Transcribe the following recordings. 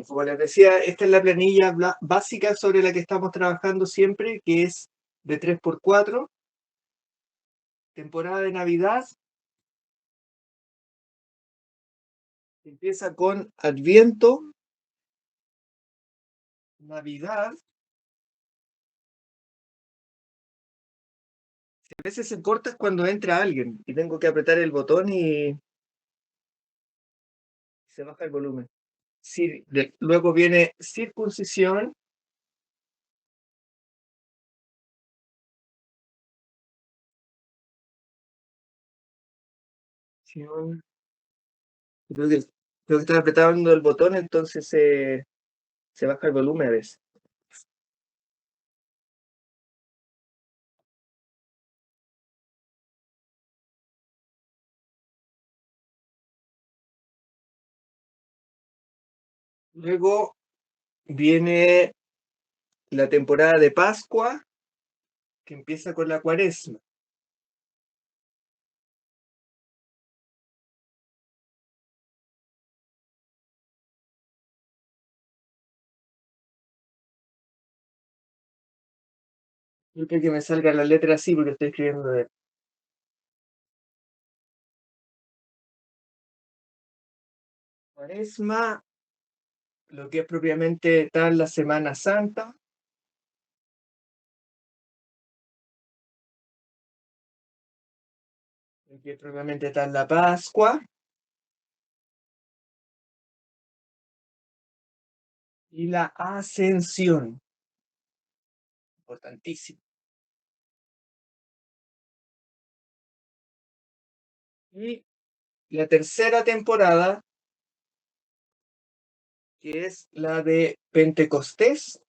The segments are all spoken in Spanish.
Como les decía, esta es la planilla básica sobre la que estamos trabajando siempre, que es de 3x4, temporada de Navidad. Empieza con Adviento, Navidad. A veces se corta es cuando entra alguien y tengo que apretar el botón y se baja el volumen. Luego viene circuncisión, creo que, creo que estoy apretando el botón, entonces se baja el volumen a veces. Luego viene la temporada de Pascua, que empieza con la Cuaresma. Yo creo que me salga la letra así porque estoy escribiendo de Cuaresma, lo que es propiamente tal la Semana Santa. Lo que es propiamente tal la Pascua. Y la Ascensión. Importantísimo. Y la tercera temporada, que es la de Pentecostés.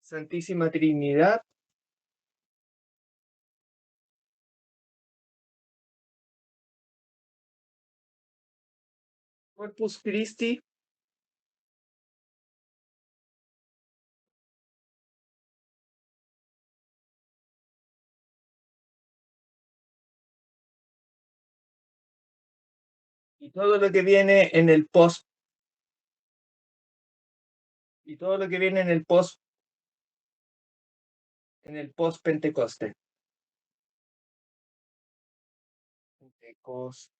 Santísima Trinidad. Corpus Christi. Y todo lo que viene en el post. Y todo lo que viene en el post. En el post Pentecostés. Pentecostés.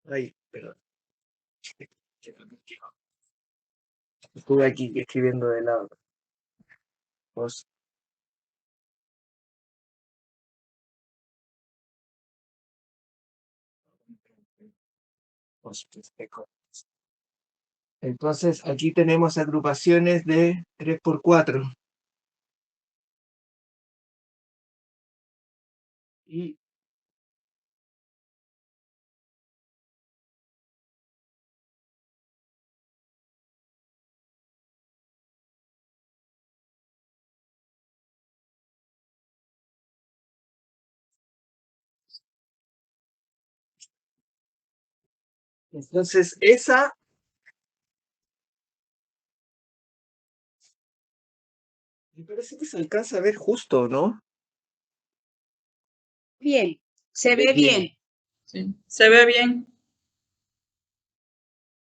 Ay, perdón. Estuve aquí escribiendo de lado. Post. Entonces aquí tenemos agrupaciones de 3x4. Y entonces esa me parece que se alcanza a ver justo, ¿no? Bien, se ve bien. Sí, se ve bien.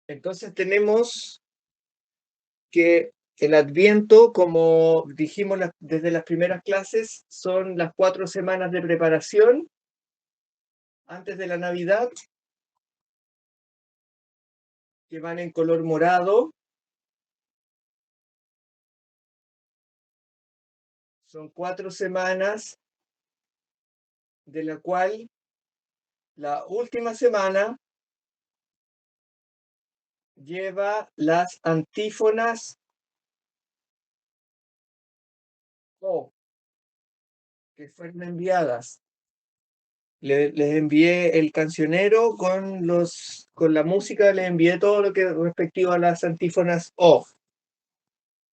Entonces tenemos que el Adviento, como dijimos desde las primeras clases, son las 4 semanas de preparación antes de la Navidad, que van en color morado. Son 4 semanas, de la cual la última semana lleva las antífonas O, que fueron enviadas. Les envié el cancionero con la música, les envié todo lo que respectivo a las antífonas O,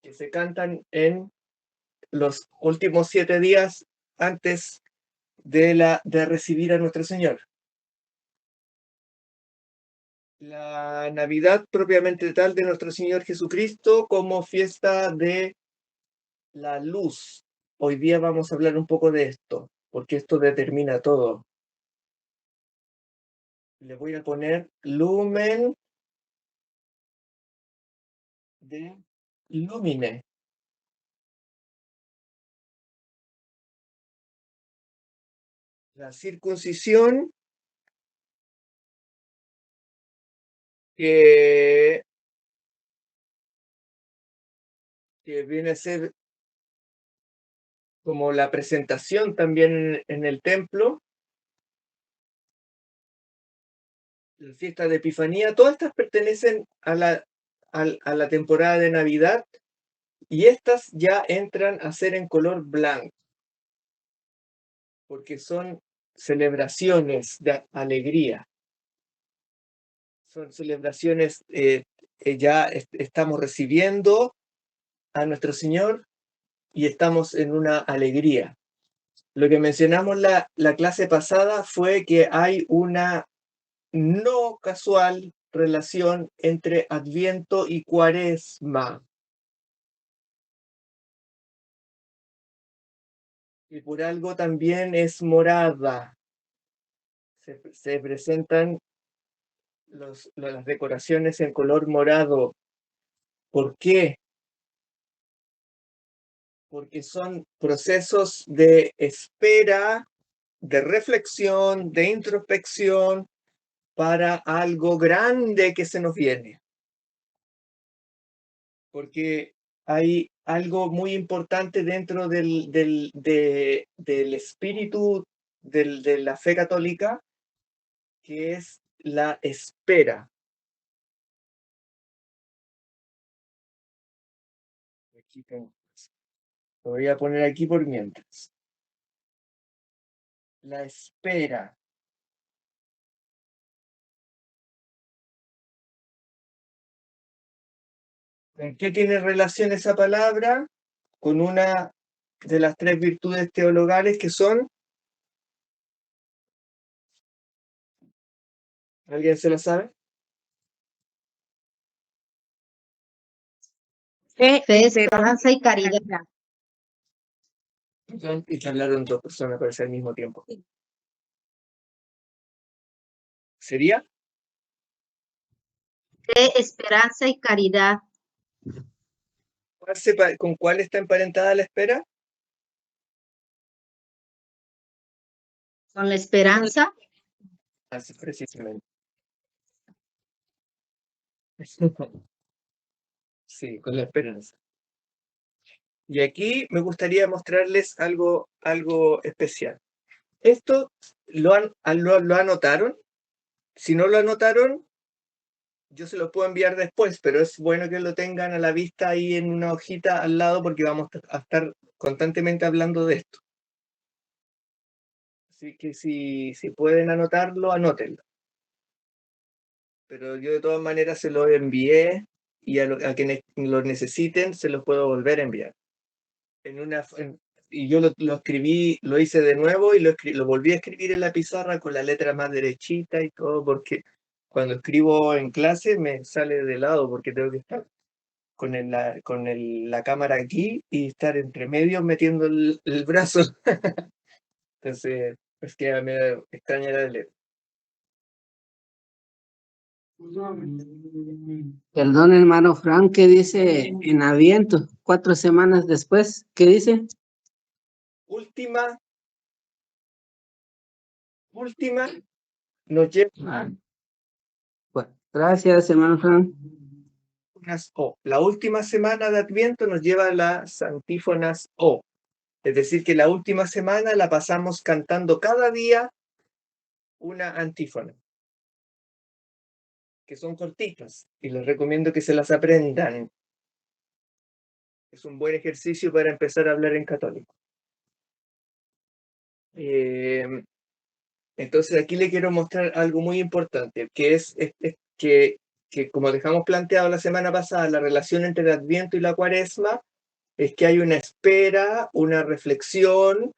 que se cantan en los últimos 7 días antes de recibir a nuestro Señor. La Navidad propiamente tal de nuestro Señor Jesucristo como fiesta de la luz. Hoy día vamos a hablar un poco de esto, porque esto determina todo. Le voy a poner lumen de lumine. La circuncisión que viene a ser como la presentación también en el templo, la fiesta de Epifanía, todas estas pertenecen a la temporada de Navidad y estas ya entran a ser en color blanco, porque son celebraciones de alegría, son celebraciones, ya estamos recibiendo a nuestro Señor y estamos en una alegría. Lo que mencionamos la clase pasada fue que hay una no casual relación entre Adviento y Cuaresma. Y por algo también es morada. Se presentan las decoraciones en color morado. ¿Por qué? Porque son procesos de espera, de reflexión, de introspección para algo grande que se nos viene. Porque hay algo muy importante dentro del espíritu de la fe católica, que es la espera. Aquí tengo. Lo voy a poner aquí por mientras. La espera. ¿En qué tiene relación esa palabra? Con una de las 3 virtudes teologales que son. ¿Alguien se lo sabe? Fe, Fe, esperanza y caridad. Y que hablaron 2 personas parece al mismo tiempo. ¿Sería? Fe, esperanza y caridad. ¿Con cuál está emparentada la espera? Con la esperanza. Así precisamente. Sí, con la esperanza. Y aquí me gustaría mostrarles algo especial. Esto lo anotaron. Si no lo anotaron, yo se lo puedo enviar después, pero es bueno que lo tengan a la vista ahí en una hojita al lado porque vamos a estar constantemente hablando de esto. Así que si pueden anotarlo, anótenlo. Pero yo de todas maneras se lo envié y a quienes lo necesiten se los puedo volver a enviar. Y yo lo escribí, lo hice de nuevo y lo volví a escribir en la pizarra con la letra más derechita y todo, porque cuando escribo en clase me sale de lado porque tengo que estar con la cámara aquí y estar entre medio metiendo el brazo. Entonces, es que me extraña la letra. Perdón, hermano Frank, ¿qué dice en Adviento? 4 semanas después, ¿qué dice? Última nos lleva Bueno, gracias, hermano Frank. la última semana de Adviento nos lleva a las antífonas O. Es decir, que la última semana la pasamos cantando cada día una antífona, que son cortitas, y les recomiendo que se las aprendan. Es un buen ejercicio para empezar a hablar en católico. Entonces aquí le quiero mostrar algo muy importante, que es que como dejamos planteado la semana pasada, la relación entre el Adviento y la Cuaresma es que hay una espera, una reflexión,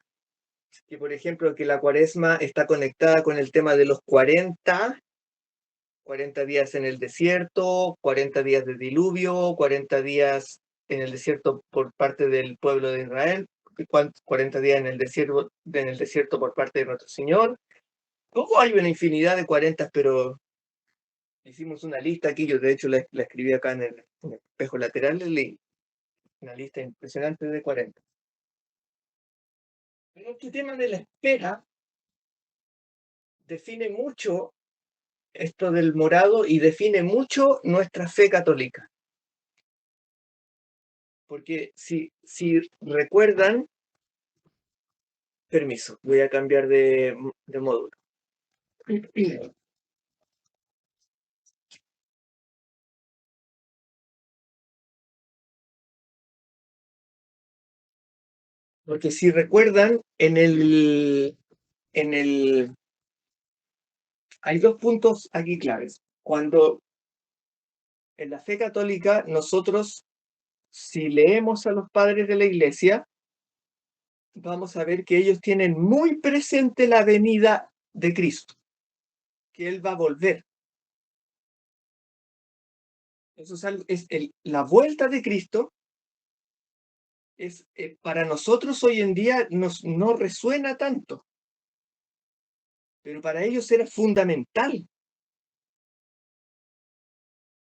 que por ejemplo que la Cuaresma está conectada con el tema de los 40 días en el desierto, 40 días de diluvio, 40 días en el desierto por parte del pueblo de Israel, 40 días en el desierto por parte de nuestro Señor. Luego hay una infinidad de 40, pero hicimos una lista aquí, yo de hecho la escribí acá en el espejo lateral, leí una lista impresionante de 40. Pero este tema de la espera define mucho esto del morado y define mucho nuestra fe católica. Porque si recuerdan, permiso, voy a cambiar de módulo. Porque si recuerdan, hay dos puntos aquí claves. Cuando en la fe católica nosotros, si leemos a los padres de la iglesia, vamos a ver que ellos tienen muy presente la venida de Cristo, que Él va a volver. Eso es la vuelta de Cristo. Para nosotros hoy en día no resuena tanto, pero para ellos era fundamental.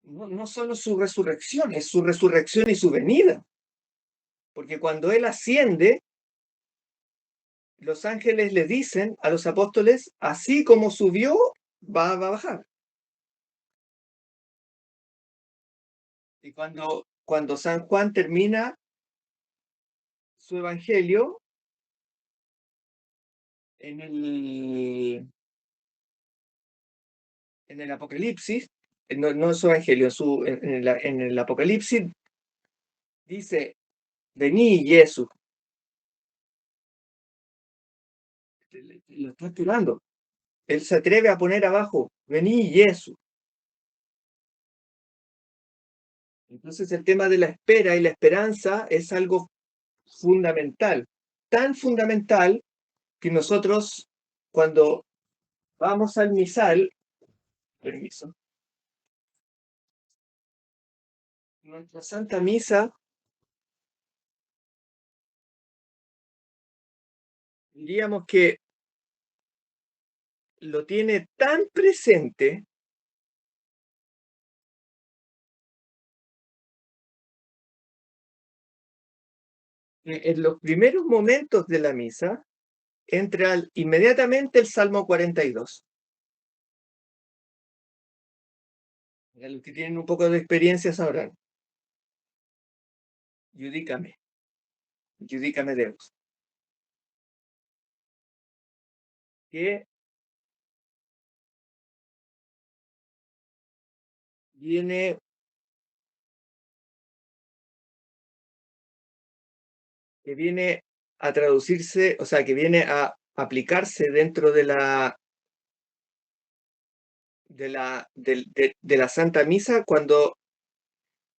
No solo su resurrección, es su resurrección y su venida. Porque cuando Él asciende, los ángeles le dicen a los apóstoles, así como subió, va a bajar. Y cuando San Juan termina su evangelio, en el Apocalipsis, no su evangelio, en el Apocalipsis, dice, vení Jesús. Lo está esperando. Él se atreve a poner abajo, vení Jesús. Entonces el tema de la espera y la esperanza es algo fundamental, tan fundamental que nosotros cuando vamos al misal, permiso, nuestra Santa Misa, diríamos que lo tiene tan presente que en los primeros momentos de la misa entra inmediatamente el Salmo 42. Los que tienen un poco de experiencia sabrán. Judícame Deus. Que viene a traducirse, o sea, que viene a aplicarse dentro de la Santa Misa cuando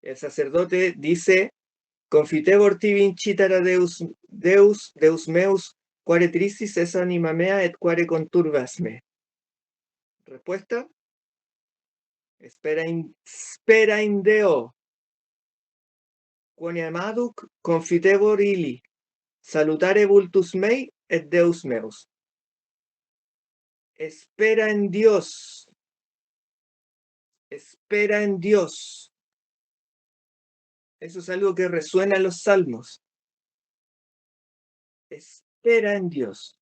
el sacerdote dice confitebor tibi incitara Deus meus, quare tristis es anima mea et quare conturbas me. Respuesta: spera in Deo, quoniam aduc confitebor illi, salutare vultus mei et Deus meus. Espera en Dios. Espera en Dios. Eso es algo que resuena en los salmos. Espera en Dios.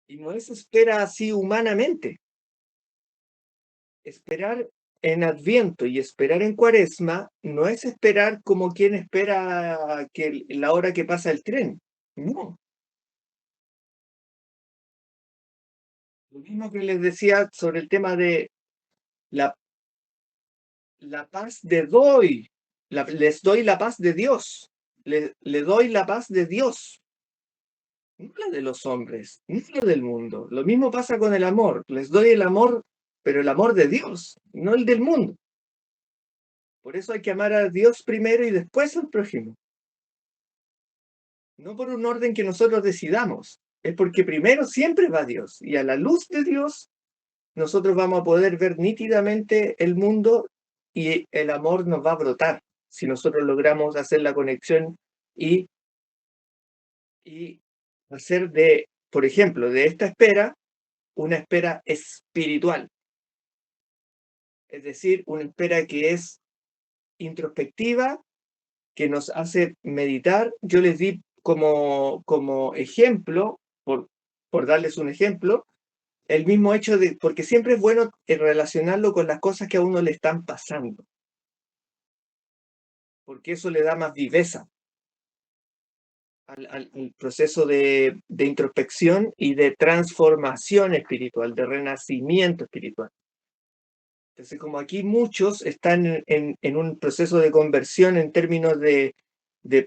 Y no es espera así humanamente. Esperar en Adviento y esperar en Cuaresma no es esperar como quien espera que la hora que pasa el tren. No. Lo mismo que les decía sobre el tema de la paz de doy. Les doy la paz de Dios. Le doy la paz de Dios. No la de los hombres, no la del mundo. Lo mismo pasa con el amor. Les doy el amor, pero el amor de Dios, no el del mundo. Por eso hay que amar a Dios primero y después al prójimo. No por un orden que nosotros decidamos. Es porque primero siempre va Dios. Y a la luz de Dios, nosotros vamos a poder ver nítidamente el mundo y el amor nos va a brotar. si nosotros logramos hacer la conexión y hacer por ejemplo, de esta espera, una espera espiritual. Es decir, una espera que es introspectiva, que nos hace meditar. Yo les di como ejemplo, por darles un ejemplo, el mismo hecho de, porque siempre es bueno relacionarlo con las cosas que a uno le están pasando, porque eso le da más viveza al proceso de introspección y de transformación espiritual, de renacimiento espiritual. Entonces, como aquí muchos están en un proceso de conversión en términos de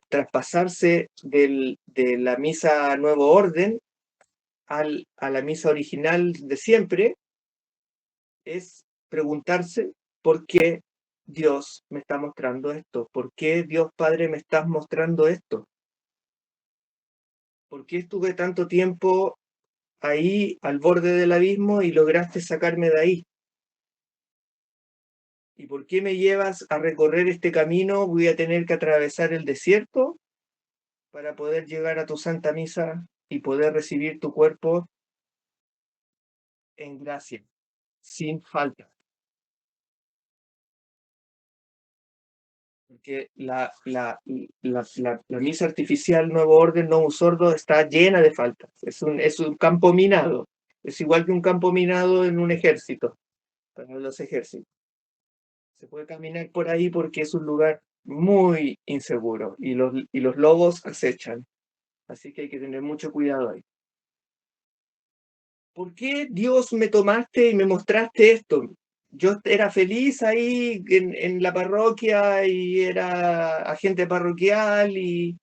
traspasarse de la misa Nuevo Orden a la misa original de siempre, es preguntarse por qué Dios me está mostrando esto, por qué Dios Padre me estás mostrando esto, por qué estuve tanto tiempo ahí al borde del abismo y lograste sacarme de ahí. ¿Y por qué me llevas a recorrer este camino? Voy a tener que atravesar el desierto para poder llegar a tu Santa Misa y poder recibir tu cuerpo en gracia, sin falta. Porque la misa artificial Nuevo Orden, no un sordo, está llena de faltas. Es un campo minado. Es igual que un campo minado en un ejército, para los ejércitos. Se puede caminar por ahí porque es un lugar muy inseguro y los lobos acechan. Así que hay que tener mucho cuidado ahí. ¿Por qué Dios me tomaste y me mostraste esto? Yo era feliz ahí en la parroquia y era agente parroquial y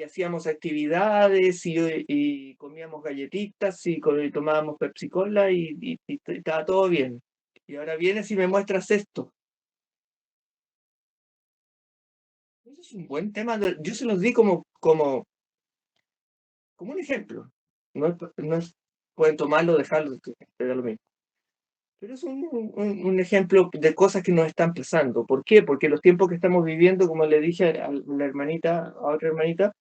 hacíamos actividades y comíamos galletitas y tomábamos Pepsi Cola y estaba todo bien. Y ahora vienes y me muestras esto. Eso es un buen tema. Yo se los di como un ejemplo. No pueden tomarlo, dejarlo, te da lo mismo. Pero es un ejemplo de cosas que nos están pasando. ¿Por qué? Porque los tiempos que estamos viviendo, como le dije a otra hermanita,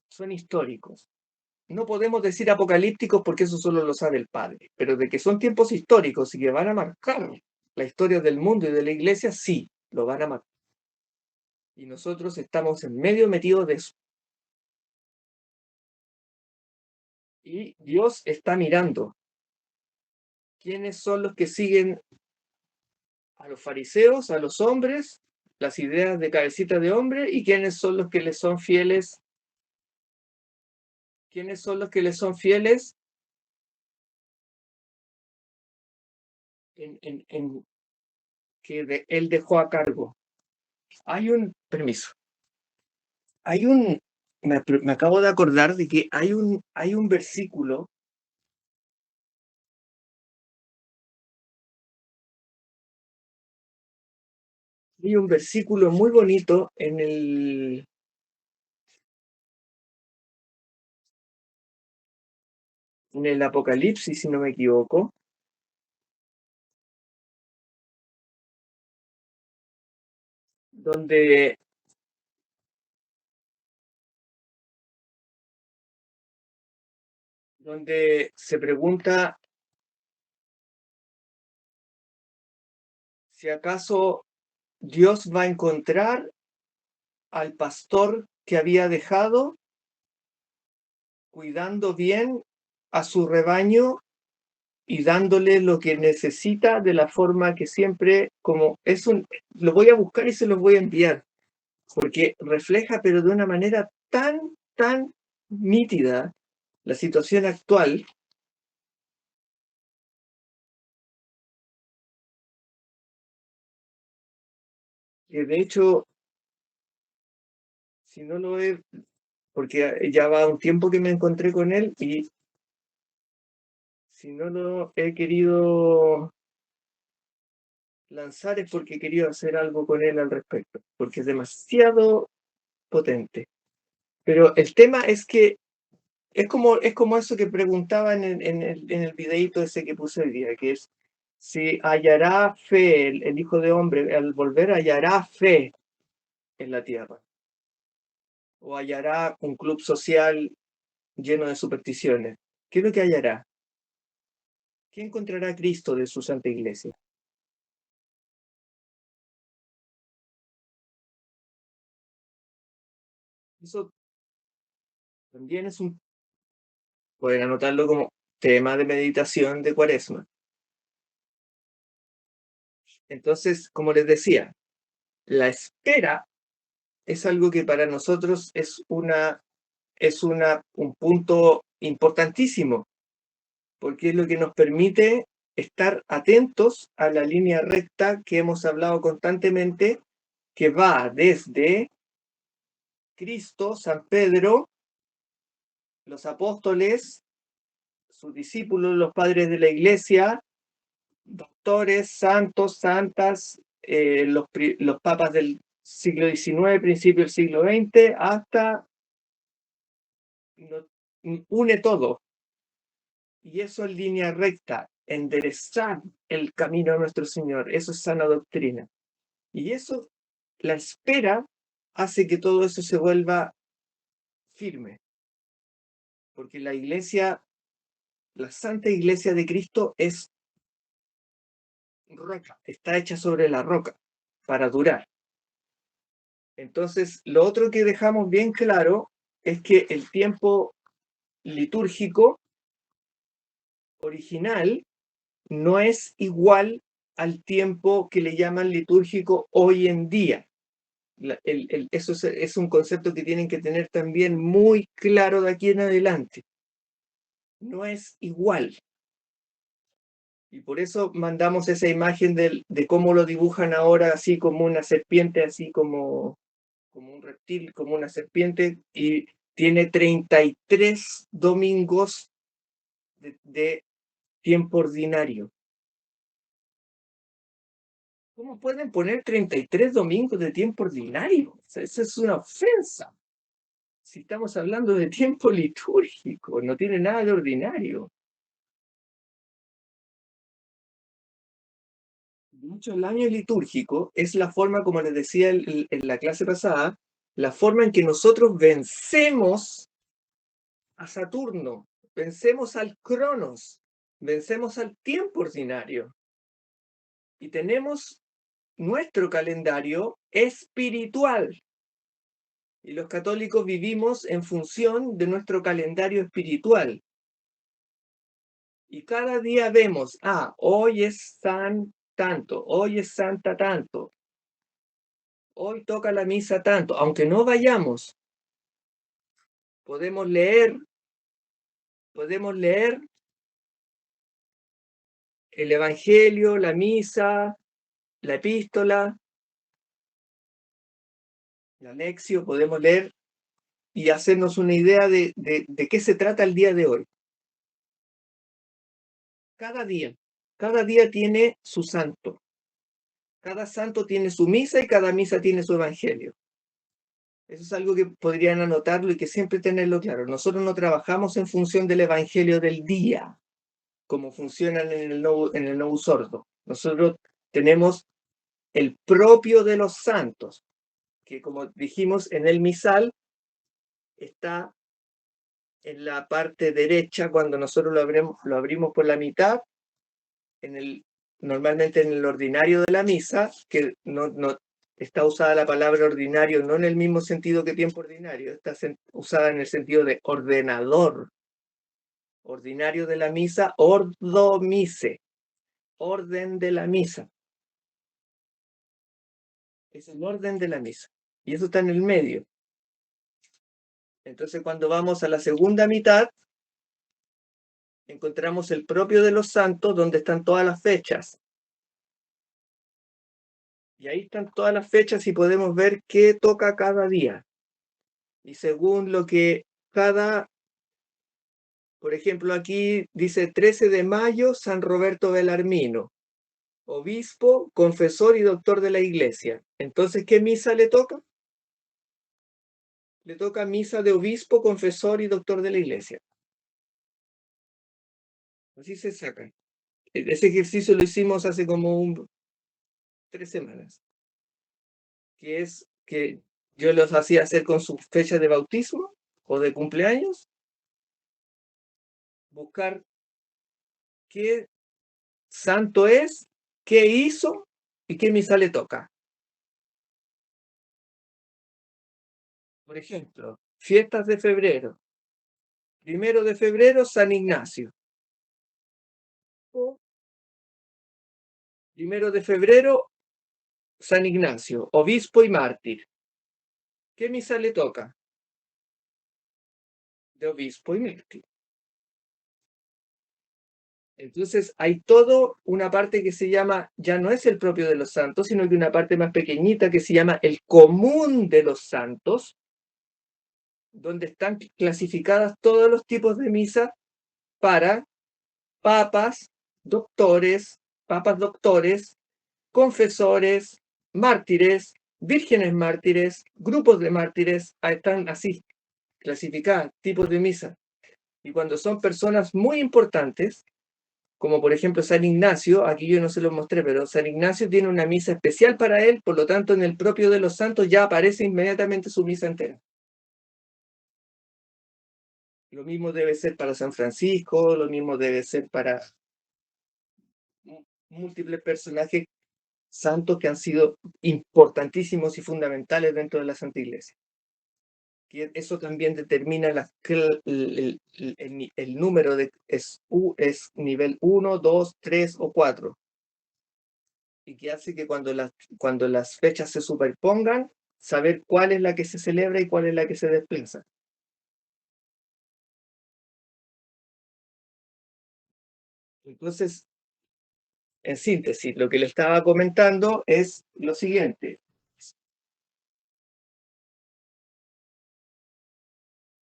son históricos. No podemos decir apocalípticos porque eso solo lo sabe el Padre, pero de que son tiempos históricos y que van a marcar la historia del mundo y de la iglesia, sí, lo van a marcar. Y nosotros estamos en medio metidos de eso. Y Dios está mirando quiénes son los que siguen a los fariseos, a los hombres, las ideas de cabecita de hombre, y quiénes son los que les son fieles. ¿Quiénes son los que les son fieles que él dejó a cargo? Permiso, me acabo de acordar de que hay un versículo muy bonito en el Apocalipsis, si no me equivoco, donde se pregunta si acaso Dios va a encontrar al pastor que había dejado cuidando bien a su rebaño y dándole lo que necesita de la forma que siempre, lo voy a buscar y se los voy a enviar, porque refleja, pero de una manera tan nítida, la situación actual. Que de hecho, si no lo he, porque ya va un tiempo que me encontré con él y si no lo he querido lanzar es porque he querido hacer algo con él al respecto, porque es demasiado potente. Pero el tema es que es como eso que preguntaba en el videíto ese que puse hoy día, que es si hallará fe, el Hijo de Hombre, al volver hallará fe en la tierra. O hallará un club social lleno de supersticiones. ¿Qué es lo que hallará? ¿Qué encontrará Cristo de su Santa Iglesia? Eso también es pueden anotarlo como tema de meditación de Cuaresma. Entonces, como les decía, la espera es algo que para nosotros es un punto importantísimo, porque es lo que nos permite estar atentos a la línea recta que hemos hablado constantemente, que va desde Cristo, San Pedro, los apóstoles, sus discípulos, los padres de la iglesia, doctores, santos, santas, los papas del siglo XIX, principio del siglo XX, hasta une todo. Y eso en línea recta, enderezar el camino a nuestro Señor, eso es sana doctrina. Y eso, la espera, hace que todo eso se vuelva firme. Porque la iglesia, la Santa Iglesia de Cristo es roca, está hecha sobre la roca para durar. Entonces, lo otro que dejamos bien claro es que el tiempo litúrgico original no es igual al tiempo que le llaman litúrgico hoy en día. Eso es un concepto que tienen que tener también muy claro de aquí en adelante. No es igual. Y por eso mandamos esa imagen de cómo lo dibujan ahora, así como una serpiente, así como un reptil, como una serpiente, y tiene 33 domingos de tiempo ordinario. ¿Cómo pueden poner 33 domingos de tiempo ordinario? O sea, eso es una ofensa. Si estamos hablando de tiempo litúrgico, no tiene nada de ordinario. Mucho el año litúrgico es la forma, como les decía en la clase pasada, la forma en que nosotros vencemos a Saturno, vencemos al Cronos, vencemos al tiempo ordinario. Y tenemos nuestro calendario espiritual. Y los católicos vivimos en función de nuestro calendario espiritual. Y cada día vemos, hoy es San tanto, hoy es Santa tanto, hoy toca la misa tanto, aunque no vayamos, podemos leer el Evangelio, la misa, la epístola, la lección, podemos leer y hacernos una idea de qué se trata el día de hoy. Cada día tiene su santo. Cada santo tiene su misa y cada misa tiene su evangelio. Eso es algo que podrían anotarlo y que siempre tenerlo claro. Nosotros no trabajamos en función del evangelio del día, como funcionan en el Novus Ordo. Nosotros tenemos el propio de los santos, que como dijimos en el misal, está en la parte derecha cuando nosotros lo abrimos por la mitad, normalmente en el ordinario de la misa, que no está usada la palabra ordinario no en el mismo sentido que tiempo ordinario, está usada en el sentido de ordenador. Ordinario de la misa, ordo mise, orden de la misa. Es el orden de la misa. Y eso está en el medio. Entonces, cuando vamos a la segunda mitad, encontramos el propio de los santos, donde están todas las fechas. Y ahí están todas las fechas y podemos ver qué toca cada día. Y según lo que por ejemplo, aquí dice 13 de mayo, San Roberto Belarmino, obispo, confesor y doctor de la iglesia. Entonces, ¿qué misa le toca? Le toca misa de obispo, confesor y doctor de la iglesia. Así se sacan. ese ejercicio lo hicimos hace como 3 semanas, que es que yo los hacía hacer con su fecha de bautismo o de cumpleaños, buscar qué santo es, qué hizo y qué misa le toca. Por ejemplo, fiestas de febrero. 1 de febrero, San Ignacio. 1 de febrero, San Ignacio, obispo y mártir. ¿Qué misa le toca? De obispo y mártir. Entonces hay todo una parte que se llama, ya no es el propio de los santos, sino que una parte más pequeñita que se llama el común de los santos, donde están clasificadas todos los tipos de misa para papas, doctores, confesores, mártires, vírgenes mártires, grupos de mártires, están así clasificadas, tipos de misa. Y cuando son personas muy importantes, como por ejemplo San Ignacio, aquí yo no se lo mostré, pero San Ignacio tiene una misa especial para él, por lo tanto en el propio de los santos ya aparece inmediatamente su misa entera. Lo mismo debe ser para San Francisco, lo mismo debe ser para múltiples personajes santos que han sido importantísimos y fundamentales dentro de la Santa Iglesia. Y eso también determina el número de es nivel 1, 2, 3 o 4. Y que hace que cuando las fechas se superpongan, saber cuál es la que se celebra y cuál es la que se desplaza. Entonces, en síntesis, lo que le estaba comentando es lo siguiente.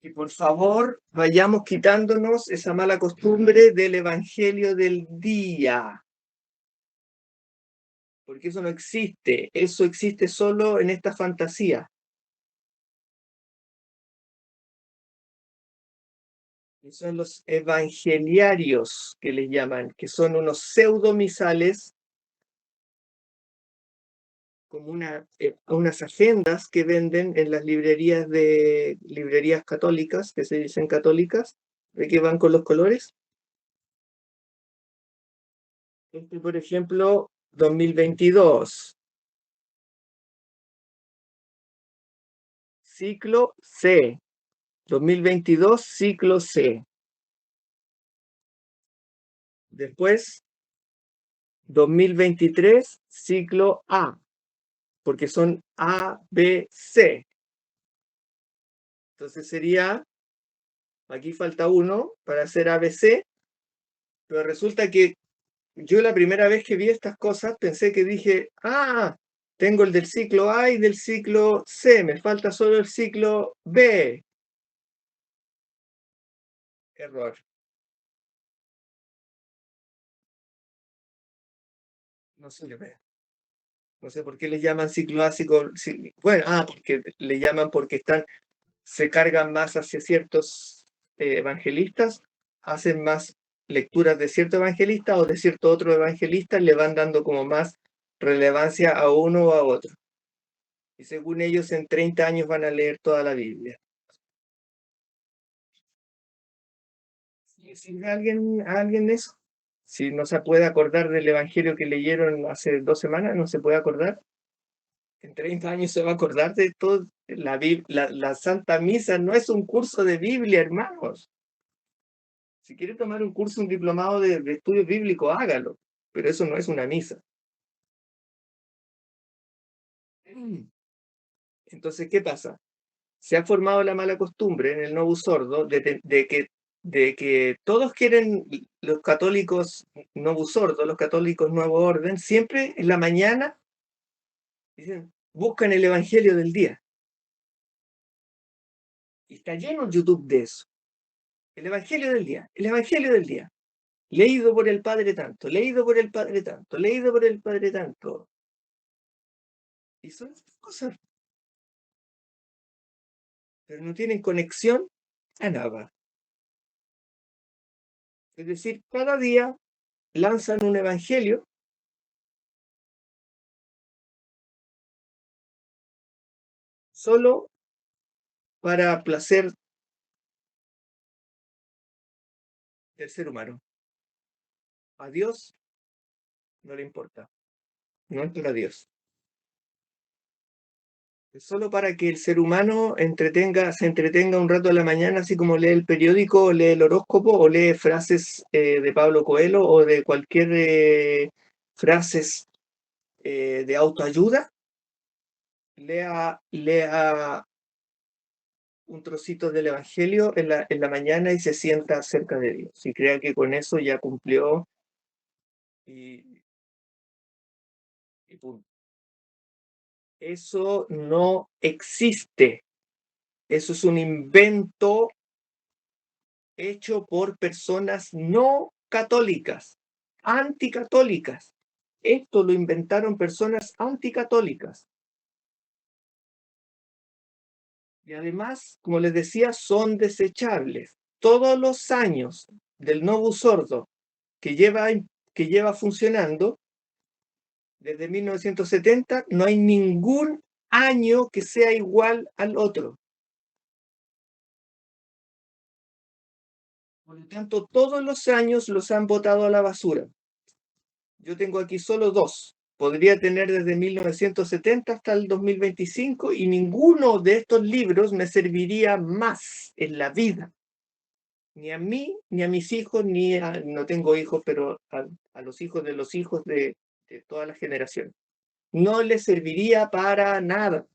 Y por favor, vayamos quitándonos esa mala costumbre del Evangelio del día. Porque eso no existe. Eso existe solo en esta fantasía. Y son los evangeliarios que les llaman, que son unos pseudomisales, como unas agendas que venden en las librerías católicas, que se dicen católicas, de que van con los colores. Por ejemplo, 2022. Ciclo C. 2022, ciclo C. Después, 2023, ciclo A, porque son A, B, C. Entonces sería, aquí falta uno para hacer ABC, pero resulta que yo la primera vez que vi estas cosas pensé que dije, tengo el del ciclo A y del ciclo C, me falta solo el ciclo B. Error. No sirve. No sé por qué les llaman ciclo A, bueno, porque le llaman porque se cargan más hacia ciertos evangelistas, hacen más lecturas de cierto evangelista o de cierto otro evangelista, le van dando como más relevancia a uno o a otro. Y según ellos, en 30 años van a leer toda la Biblia. ¿Sirve a alguien eso? Si no se puede acordar del evangelio que leyeron hace 2 semanas, no se puede acordar. En 30 años se va a acordar de todo. La Santa Misa no es un curso de Biblia, hermanos. Si quiere tomar un curso, un diplomado de estudios bíblicos, hágalo. Pero eso no es una misa. Entonces, ¿qué pasa? Se ha formado la mala costumbre en el Novus Ordo de que todos quieren, los católicos Novus Ordo, los católicos Nuevo Orden, siempre en la mañana dicen, buscan el Evangelio del día. Y está lleno YouTube de eso. El Evangelio del día, el Evangelio del día. Leído por el Padre tanto, leído por el Padre tanto, leído por el Padre tanto. Y son cosas. Pero no tienen conexión a nada. Es decir, cada día lanzan un evangelio solo para placer del ser humano. A Dios no le importa. No es para Dios. Es solo para que el ser humano se entretenga un rato a la mañana, así como lee el periódico, o lee el horóscopo, o lee frases de Pablo Coelho, o de cualquier frases de autoayuda. Lea un trocito del Evangelio en la mañana y se sienta cerca de Dios. Y crea que con eso ya cumplió y punto. Eso no existe. Eso es un invento hecho por personas no católicas, anticatólicas. Esto lo inventaron personas anticatólicas. Y además, como les decía, son desechables. Todos los años del Novus Ordo que lleva funcionando, desde 1970, no hay ningún año que sea igual al otro. Por lo tanto, todos los años los han botado a la basura. Yo tengo aquí solo 2. Podría tener desde 1970 hasta el 2025 y ninguno de estos libros me serviría más en la vida. Ni a mí, ni a mis hijos, no tengo hijos, pero a los hijos de todas las generaciones. No les serviría para nada.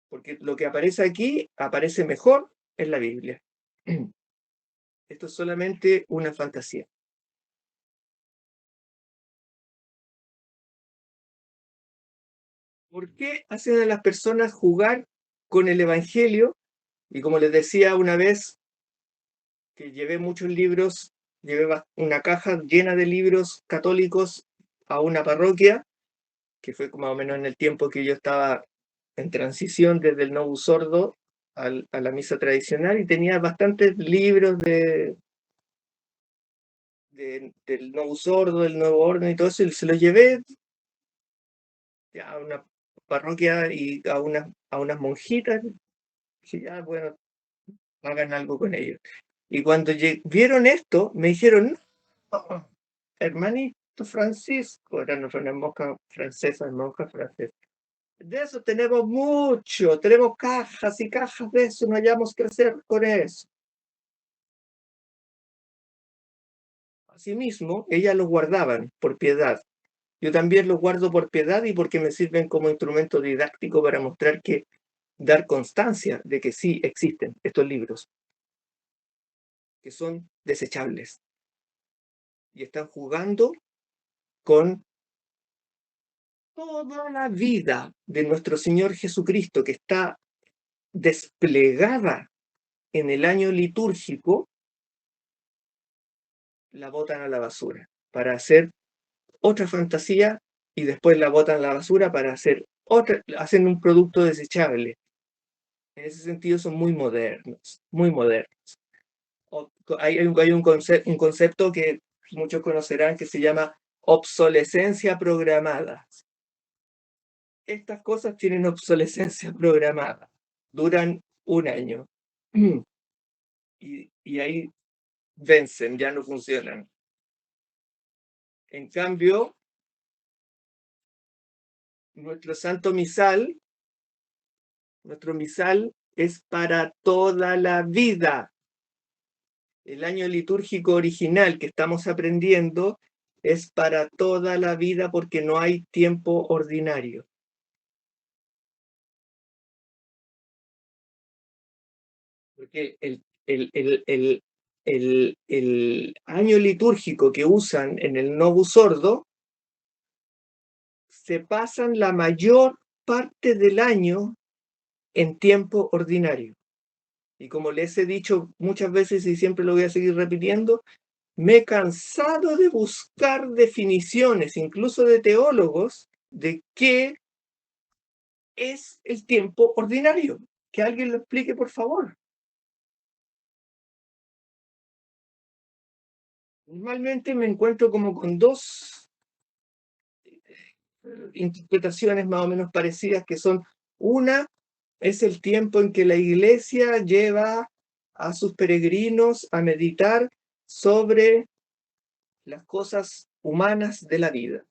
Porque lo que aparece aquí aparece mejor en la Biblia. Esto es solamente una fantasía. ¿Por qué hacen a las personas jugar con el Evangelio? Y como les decía una vez, que llevé muchos libros, llevé una caja llena de libros católicos a una parroquia, que fue más o menos en el tiempo que yo estaba en transición desde el Novus Ordo a la misa tradicional, y tenía bastantes libros del Novus Ordo, del Nuevo Orden y todo eso, y se los llevé a una parroquia y a unas monjitas, y ya, bueno, hagan algo con ellos. Y cuando vieron esto, me dijeron, no, hermanito Francisco, eran unas monjas francesas, de eso tenemos mucho, tenemos cajas y cajas de eso, no hayamos que hacer con eso. Asimismo, ellas los guardaban por piedad. Yo también los guardo por piedad y porque me sirven como instrumento didáctico para mostrar que, dar constancia de que sí existen estos libros, que son desechables y están jugando con toda la vida de nuestro Señor Jesucristo, que está desplegada en el año litúrgico, la botan a la basura para hacer otra fantasía y después la botan a la basura para hacer otra, hacen un producto desechable. En ese sentido son muy modernos, muy modernos. Hay un concepto que muchos conocerán que se llama obsolescencia programada. Estas cosas tienen obsolescencia programada, duran un año y ahí vencen, ya no funcionan. En cambio, nuestro misal es para toda la vida. El año litúrgico original que estamos aprendiendo es para toda la vida porque no hay tiempo ordinario. Porque el año litúrgico que usan en el Novus Ordo, se pasan la mayor parte del año en tiempo ordinario. Y como les he dicho muchas veces y siempre lo voy a seguir repitiendo, me he cansado de buscar definiciones, incluso de teólogos, de qué es el tiempo ordinario. Que alguien lo explique, por favor. Normalmente me encuentro como con dos interpretaciones más o menos parecidas, que son: una es el tiempo en que la iglesia lleva a sus peregrinos a meditar sobre las cosas humanas de la vida.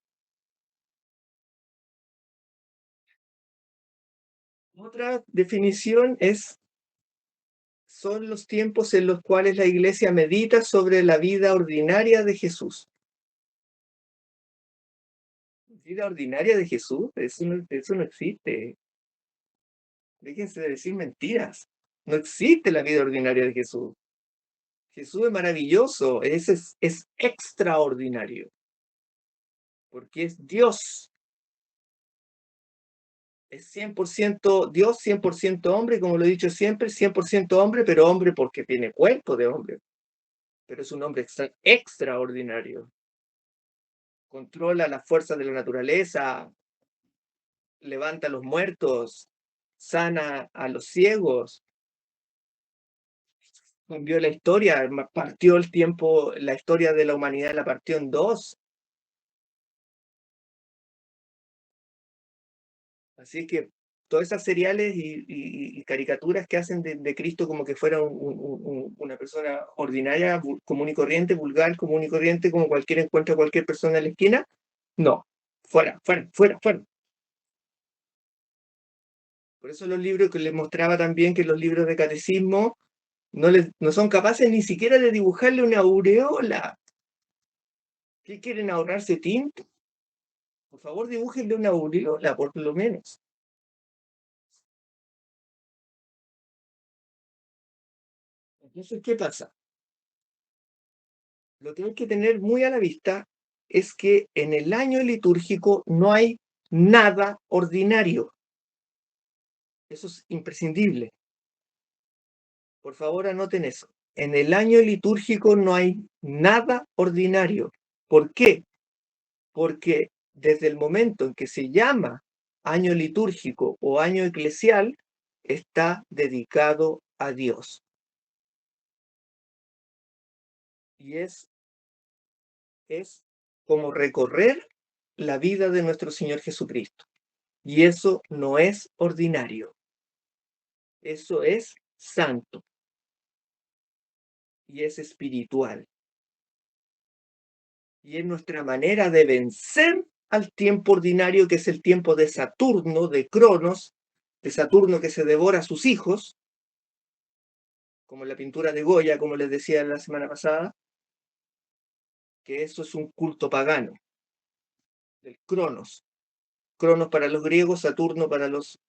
Otra definición son los tiempos en los cuales la iglesia medita sobre la vida ordinaria de Jesús. ¿Vida ordinaria de Jesús? Eso no existe. Déjense de decir mentiras. No existe la vida ordinaria de Jesús. Jesús es maravilloso, es extraordinario, porque es Dios. Es 100% Dios, 100% hombre, como lo he dicho siempre, 100% hombre, pero hombre porque tiene cuerpo de hombre. Pero es un hombre extraordinario. Controla las fuerzas de la naturaleza, levanta a los muertos, sana a los ciegos, cambió la historia, partió el tiempo, la historia de la humanidad la partió en dos. Así que todas esas seriales y caricaturas que hacen de Cristo como que fuera una persona ordinaria, común y corriente, vulgar, común y corriente, como cualquiera encuentra a cualquier persona en la esquina, no, fuera, fuera, fuera, fuera. Por eso los libros que les mostraba también, que los libros de catecismo no son capaces ni siquiera de dibujarle una aureola. ¿Qué quieren, ahorrarse tinta? Por favor, dibújenle una aureola, por lo menos. Entonces, ¿qué pasa? Lo que hay que tener muy a la vista es que en el año litúrgico no hay nada ordinario. Eso es imprescindible. Por favor, anoten eso. En el año litúrgico no hay nada ordinario. ¿Por qué? Porque desde el momento en que se llama año litúrgico o año eclesial, está dedicado a Dios. Y es como recorrer la vida de nuestro Señor Jesucristo. Y eso no es ordinario. Eso es santo. Y es espiritual. Y es nuestra manera de vencer al tiempo ordinario, que es el tiempo de Saturno, de Cronos, de Saturno que se devora a sus hijos, como en la pintura de Goya, como les decía la semana pasada, que eso es un culto pagano, del Cronos. Cronos para los griegos, Saturno para los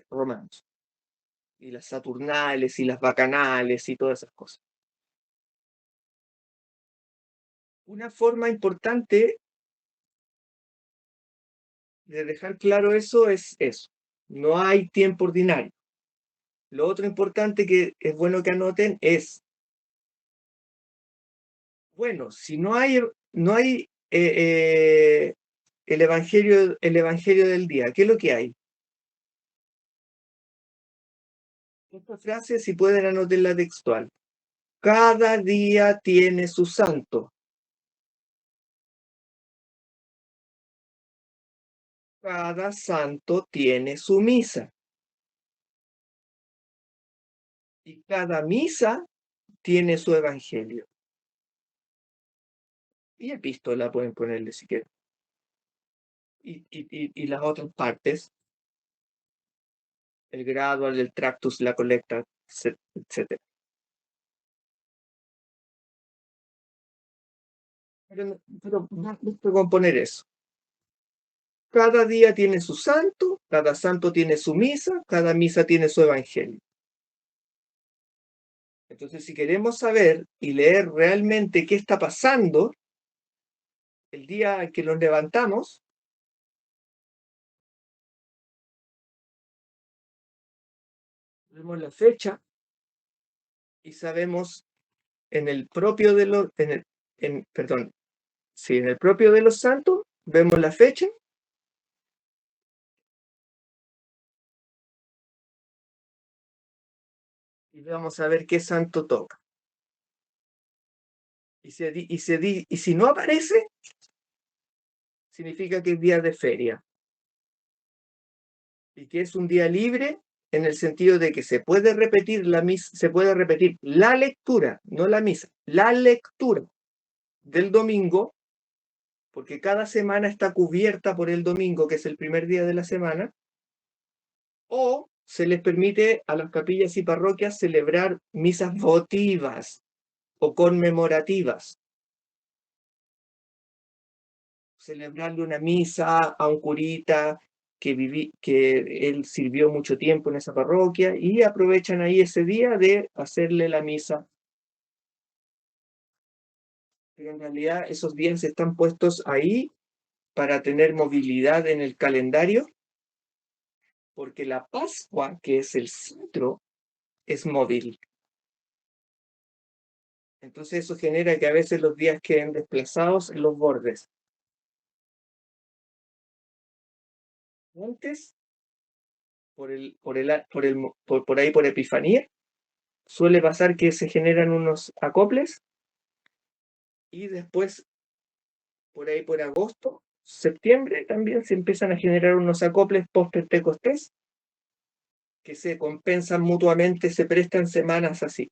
romanos. Y las Saturnales y las Bacanales y todas esas cosas. Una forma importante de dejar claro eso es eso. No hay tiempo ordinario. Lo otro importante que es bueno que anoten es, bueno, si no hay el evangelio del día, ¿qué es lo que hay? Esta frase, si pueden anotarla textual. Cada día tiene su santo. Cada santo tiene su misa. Y cada misa tiene su evangelio. Y epístola pueden ponerle si quieren. Y las otras partes, el gradual, el tractus, la colecta, etc. Pero basta con poner eso. Cada día tiene su santo, cada santo tiene su misa, cada misa tiene su evangelio. Entonces, si queremos saber y leer realmente qué está pasando el día que nos levantamos, vemos la fecha y sabemos en el propio de los, en el propio de los santos, vemos la fecha y vamos a ver qué santo toca. Y si no aparece, significa que es día de feria. Y que es un día libre en el sentido de que se puede repetir la misa, se puede repetir la lectura, no la misa, la lectura del domingo, porque cada semana está cubierta por el domingo, que es el primer día de la semana, o se les permite a las capillas y parroquias celebrar misas votivas o conmemorativas. Celebrarle una misa a un curita que él sirvió mucho tiempo en esa parroquia y aprovechan ahí ese día de hacerle la misa. Pero en realidad esos días están puestos ahí para tener movilidad en el calendario, porque la Pascua, que es el centro, es móvil. Entonces eso genera que a veces los días queden desplazados en los bordes. Antes, por ahí por Epifanía, suele pasar que se generan unos acoples y después, por ahí por agosto, septiembre, también se empiezan a generar unos acoples post-Pentecostés que se compensan mutuamente, se prestan semanas así,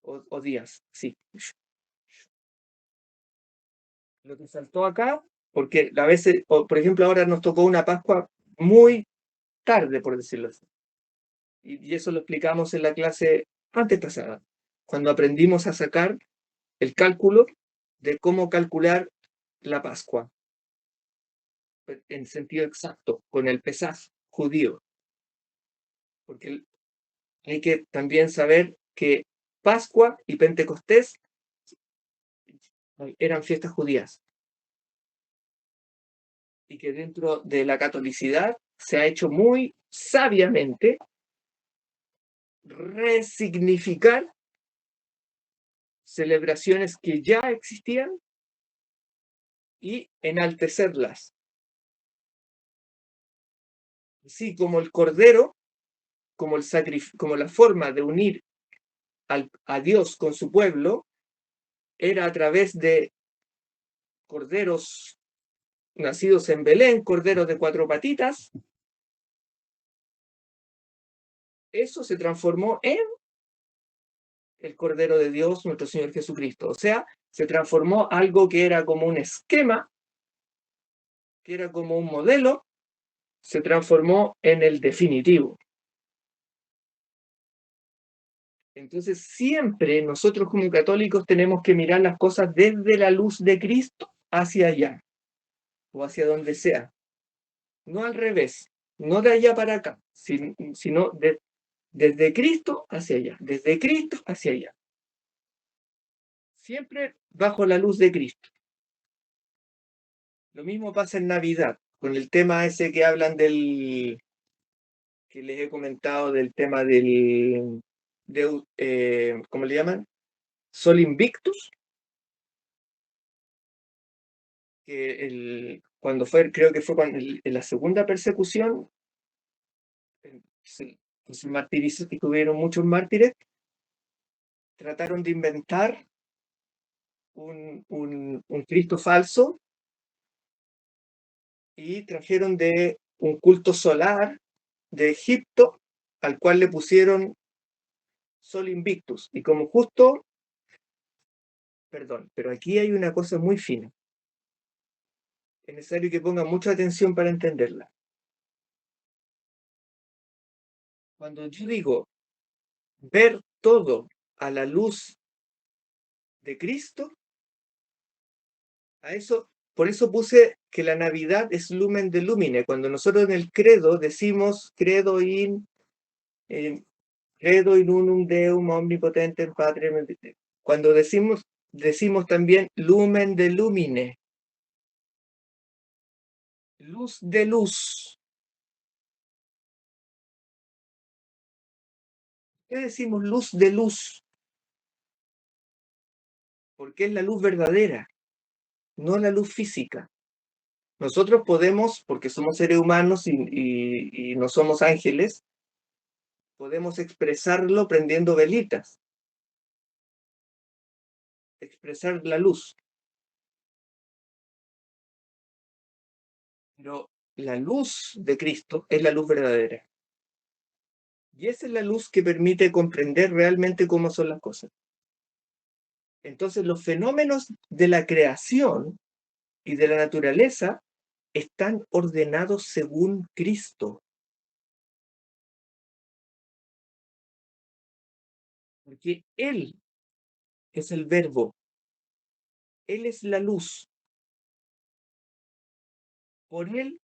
o días, sí. Lo que saltó acá, porque a veces, por ejemplo, ahora nos tocó una Pascua muy tarde, por decirlo así. Y eso lo explicamos en la clase antepasada, cuando aprendimos a sacar el cálculo de cómo calcular la Pascua en sentido exacto, con el Pesaj judío. Porque hay que también saber que Pascua y Pentecostés eran fiestas judías. Y que dentro de la catolicidad se ha hecho muy sabiamente resignificar celebraciones que ya existían y enaltecerlas. Así como el Cordero, como la forma de unir a Dios con su pueblo, era a través de corderos nacidos en Belén, corderos de 4 patitas. Eso se transformó en el Cordero de Dios, nuestro Señor Jesucristo. O sea, se transformó algo que era como un esquema, que era como un modelo, se transformó en el definitivo. Entonces, siempre nosotros como católicos tenemos que mirar las cosas desde la luz de Cristo hacia allá, o hacia donde sea. No al revés, no de allá para acá, sino desde Cristo hacia allá, desde Cristo hacia allá. Siempre bajo la luz de Cristo. Lo mismo pasa en Navidad, con el tema ese que hablan que les he comentado, del tema ¿cómo le llaman? Sol Invictus, que creo que fue en la segunda persecución, se martirizó, que tuvieron muchos mártires, trataron de inventar un Cristo falso y trajeron de un culto solar de Egipto al cual le pusieron Sol Invictus. Y como perdón, pero aquí hay una cosa muy fina. Es necesario que pongan mucha atención para entenderla. Cuando yo digo ver todo a la luz de Cristo, por eso puse que la Navidad es lumen de lumine. Cuando nosotros en el credo decimos credo in unum Deum omnipotentem Patrem, cuando decimos también lumen de lumine, luz de luz. ¿Qué decimos luz de luz? Porque es la luz verdadera, no la luz física. Nosotros podemos, porque somos seres humanos y no somos ángeles, podemos expresarlo prendiendo velitas. expresar la luz. Pero la luz de Cristo es la luz verdadera. Y esa es la luz que permite comprender realmente cómo son las cosas. Entonces, los fenómenos de la creación y de la naturaleza están ordenados según Cristo. Porque Él es el verbo. Él es la luz. Por Él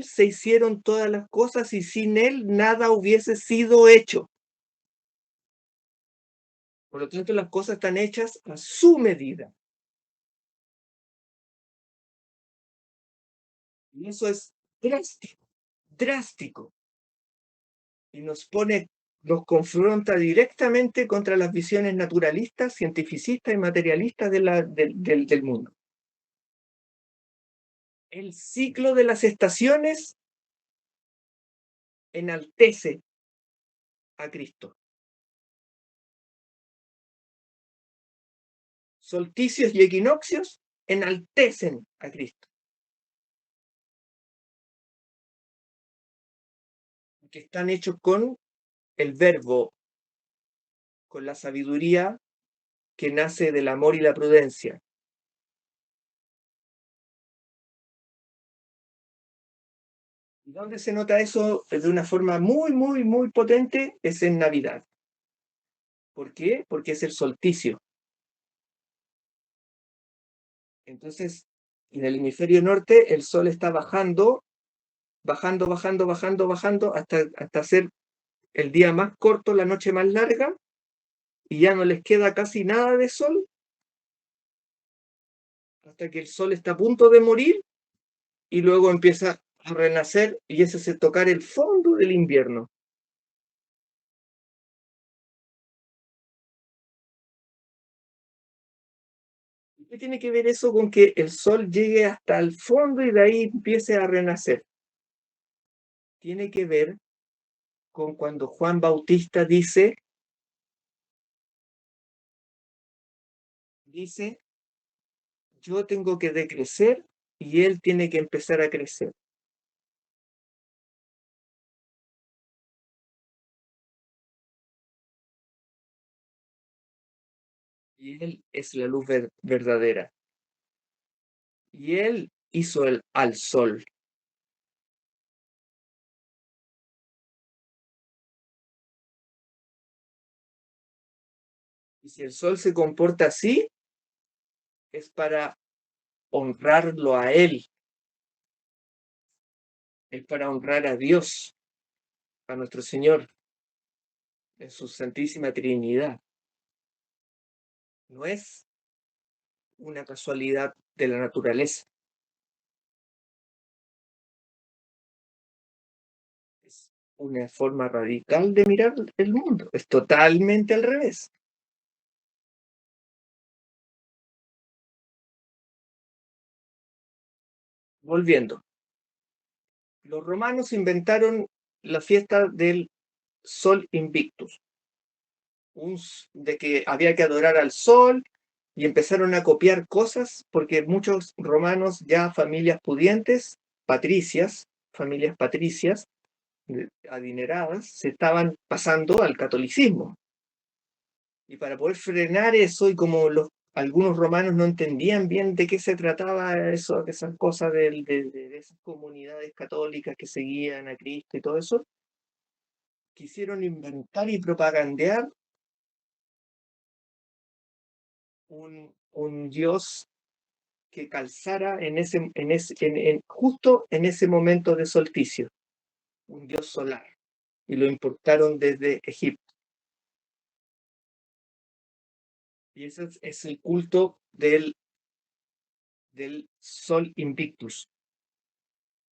se hicieron todas las cosas y sin Él nada hubiese sido hecho. Por lo tanto, las cosas están hechas a su medida. Y eso es drástico, drástico. Y nos confronta directamente contra las visiones naturalistas, cientificistas y materialistas del mundo. El ciclo de las estaciones enaltece a Cristo. Solsticios y equinoccios enaltecen a Cristo. Que están hechos con el verbo, con la sabiduría que nace del amor y la prudencia. ¿Y dónde se nota eso de una forma muy, muy, muy potente? Es en Navidad. ¿Por qué? Porque es el solsticio. Entonces, en el hemisferio norte, el sol está bajando, hasta hacer el día más corto, la noche más larga, y ya no les queda casi nada de sol, hasta que el sol está a punto de morir, y luego empieza a renacer, y ese es tocar el fondo del invierno. ¿Qué tiene que ver eso con que el sol llegue hasta el fondo y de ahí empiece a renacer? Tiene que ver con cuando Juan Bautista dice, yo tengo que decrecer y él tiene que empezar a crecer. Y él es la luz verdadera. Y él hizo al sol. Y si el sol se comporta así, es para honrarlo a él. Es para honrar a Dios, a nuestro Señor, en su Santísima Trinidad. No es una casualidad de la naturaleza. Es una forma radical de mirar el mundo. Es totalmente al revés. Volviendo. Los romanos inventaron la fiesta del Sol Invictus, de que había que adorar al sol, y empezaron a copiar cosas porque muchos romanos, ya familias pudientes, familias patricias, adineradas, se estaban pasando al catolicismo. Y para poder frenar eso, y como algunos romanos no entendían bien de qué se trataba eso, esas cosas de esas comunidades católicas que seguían a Cristo y todo eso, quisieron inventar y propagandear un Dios que calzara justo en ese momento de solsticio, un Dios solar, y lo importaron desde Egipto. Y ese es el culto del Sol Invictus.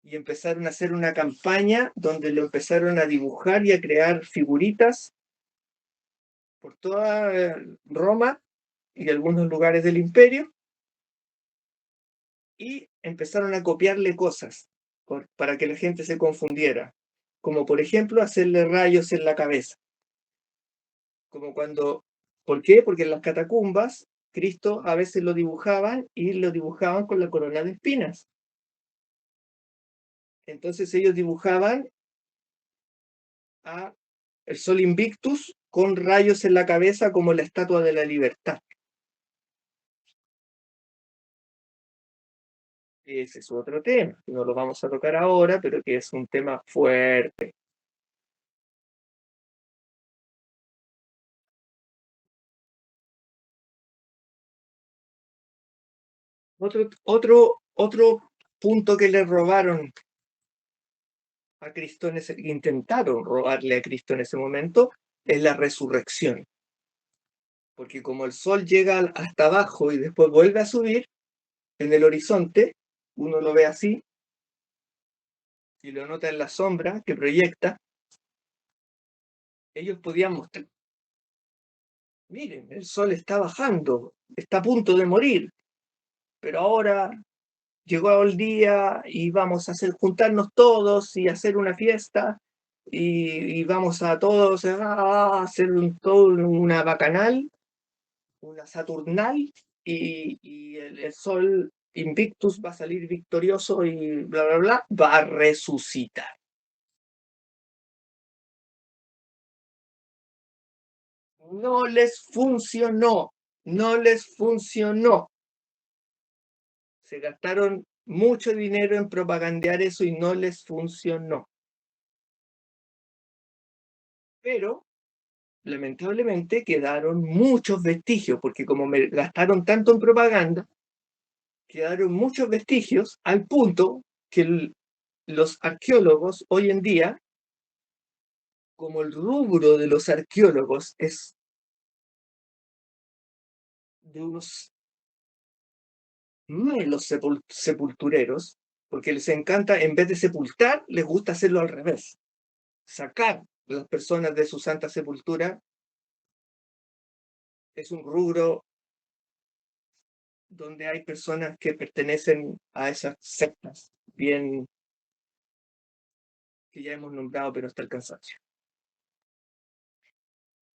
Y empezaron a hacer una campaña donde lo empezaron a dibujar y a crear figuritas por toda Roma y algunos lugares del imperio, y empezaron a copiarle cosas para que la gente se confundiera, como por ejemplo hacerle rayos en la cabeza, como cuando ¿Por qué? Porque en las catacumbas Cristo a veces lo dibujaban y lo dibujaban con la corona de espinas. Entonces ellos dibujaban a el Sol Invictus con rayos en la cabeza como la Estatua de la Libertad. Ese es otro tema, que no lo vamos a tocar ahora, pero que es un tema fuerte. Otro punto que le robaron a Cristo, intentaron robarle a Cristo en ese momento, es la resurrección. Porque como el sol llega hasta abajo y después vuelve a subir en el horizonte, uno lo ve así, y lo nota en la sombra que proyecta, ellos podían mostrar, miren, el sol está bajando, está a punto de morir, pero ahora llegó el día y vamos a juntarnos todos y hacer una fiesta y vamos a todos a hacer todo una bacanal, una saturnal y el sol Invictus va a salir victorioso y bla, bla, bla, va a resucitar. No les funcionó, no les funcionó. Se gastaron mucho dinero en propagandear eso y no les funcionó. Pero, lamentablemente, quedaron muchos vestigios, porque como me gastaron tanto en propaganda, quedaron muchos vestigios al punto que los arqueólogos hoy en día, como el rubro de los arqueólogos es de unos malos sepultureros, porque les encanta, en vez de sepultar, les gusta hacerlo al revés. Sacar a las personas de su santa sepultura es un rubro donde hay personas que pertenecen a esas sectas bien que ya hemos nombrado, pero hasta el cansancio.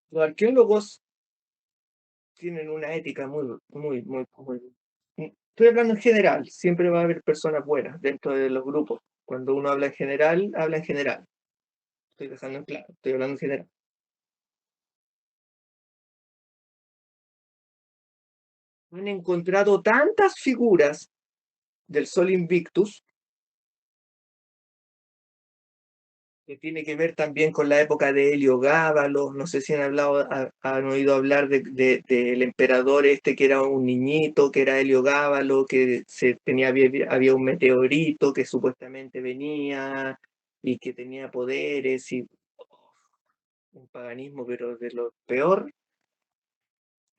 Los arqueólogos tienen una ética muy. Estoy hablando en general, siempre va a haber personas buenas dentro de los grupos. Cuando uno habla en general. Estoy dejando en claro, estoy hablando en general. Han encontrado tantas figuras del Sol Invictus que tiene que ver también con la época de Heliogábalo. No sé si han oído hablar del emperador este que era un niñito, que era Heliogábalo, que había un meteorito que supuestamente venía y que tenía poderes y un paganismo, pero de lo peor,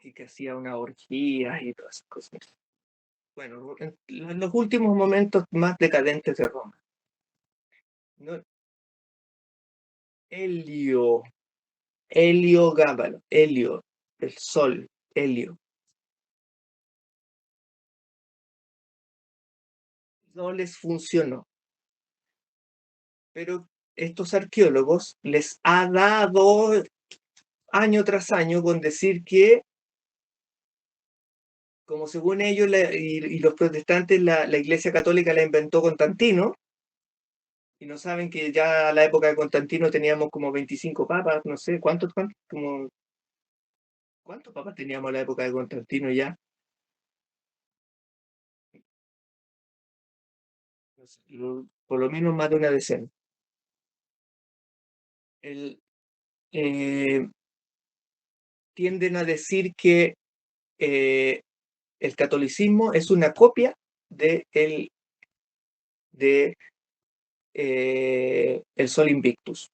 y que hacía una orgía y todas esas cosas. Bueno, en los últimos momentos más decadentes de Roma. ¿No? Heliogábalo, Helio, el sol, Helio. No les funcionó. Pero estos arqueólogos les ha dado año tras año con decir que, como según ellos y los protestantes, la Iglesia Católica la inventó Constantino, y no saben que ya a la época de Constantino teníamos como 25 papas, no sé, ¿cuántos papas teníamos a la época de Constantino ya? No sé, por lo menos más de una decena. Tienden a decir que el catolicismo es una copia de el Sol Invictus,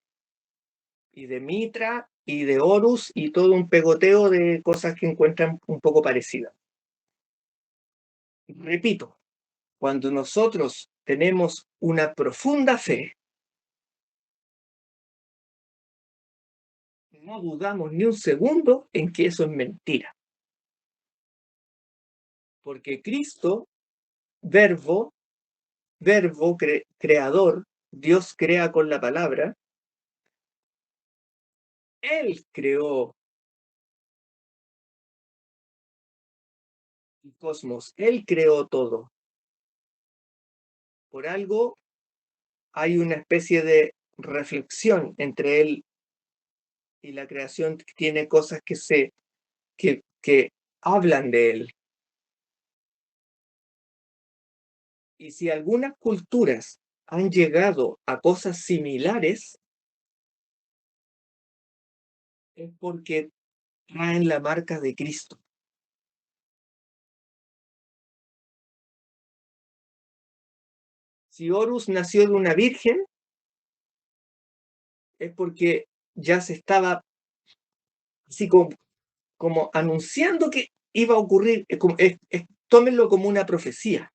y de Mitra, y de Horus, y todo un pegoteo de cosas que encuentran un poco parecidas. Repito, cuando nosotros tenemos una profunda fe, no dudamos ni un segundo en que eso es mentira. Porque Cristo, verbo creador, Dios crea con la palabra, Él creó el cosmos. Él creó todo. Por algo hay una especie de reflexión entre él y la creación, que tiene cosas que hablan de él. Y si algunas culturas han llegado a cosas similares, es porque traen la marca de Cristo. Si Horus nació de una virgen, es porque ya se estaba así como anunciando que iba a ocurrir. Tómenlo como una profecía,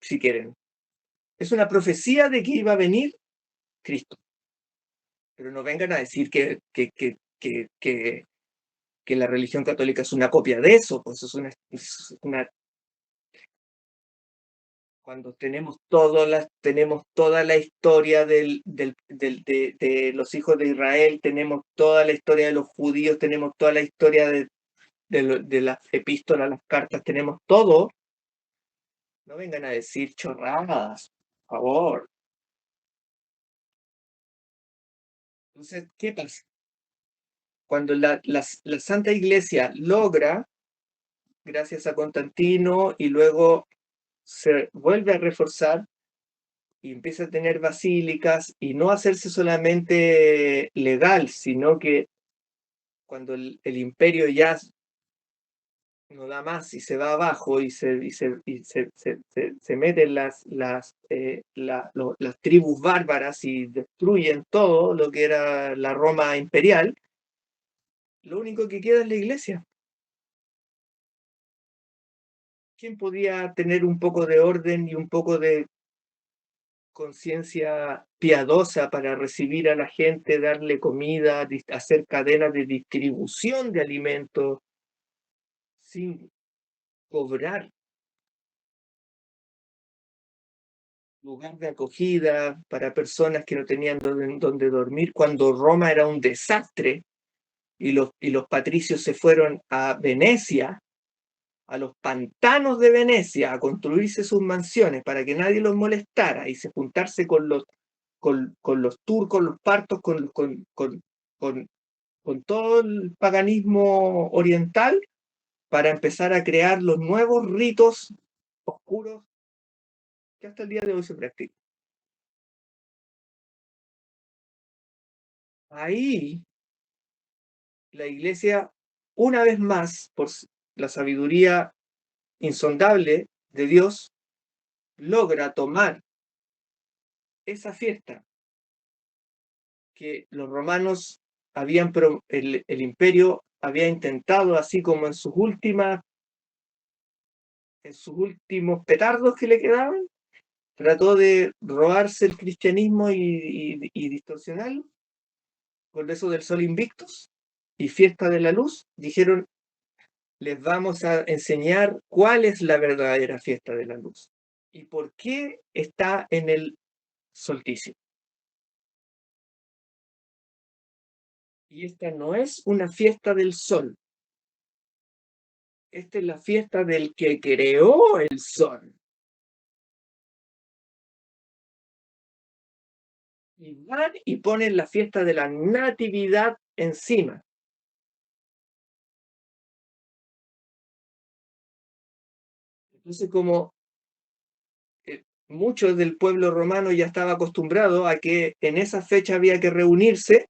si quieren. Es una profecía de que iba a venir Cristo. Pero no vengan a decir que la religión católica es una copia de eso, pues es una cuando tenemos toda la historia de los hijos de Israel, tenemos toda la historia de los judíos, tenemos toda la historia de las epístolas, las cartas, tenemos todo. No vengan a decir chorradas, por favor. Entonces, ¿qué pasa? Cuando la Santa Iglesia logra, gracias a Constantino, y luego se vuelve a reforzar y empieza a tener basílicas y no hacerse solamente legal, sino que cuando el imperio ya no da más y se va abajo y se meten las tribus bárbaras y destruyen todo lo que era la Roma imperial, lo único que queda es la iglesia. ¿Quién podía tener un poco de orden y un poco de conciencia piadosa para recibir a la gente, darle comida, hacer cadenas de distribución de alimentos sin cobrar? Lugar de acogida para personas que no tenían donde dormir, cuando Roma era un desastre y los patricios se fueron a Venecia, a los pantanos de Venecia, a construirse sus mansiones para que nadie los molestara y se juntarse con los turcos, los partos, con todo el paganismo oriental, para empezar a crear los nuevos ritos oscuros que hasta el día de hoy se practican. Ahí la iglesia, una vez más, por la sabiduría insondable de Dios, logra tomar esa fiesta que los romanos el imperio había intentado, así como en sus últimos petardos que le quedaban, trató de robarse el cristianismo y distorsionarlo. Con eso del Sol Invictus y Fiesta de la Luz, dijeron: les vamos a enseñar cuál es la verdadera fiesta de la luz y por qué está en el solsticio. Y esta no es una fiesta del sol. Esta es la fiesta del que creó el sol. Y van y ponen la fiesta de la natividad encima. Entonces, como muchos del pueblo romano ya estaba acostumbrado a que en esa fecha había que reunirse,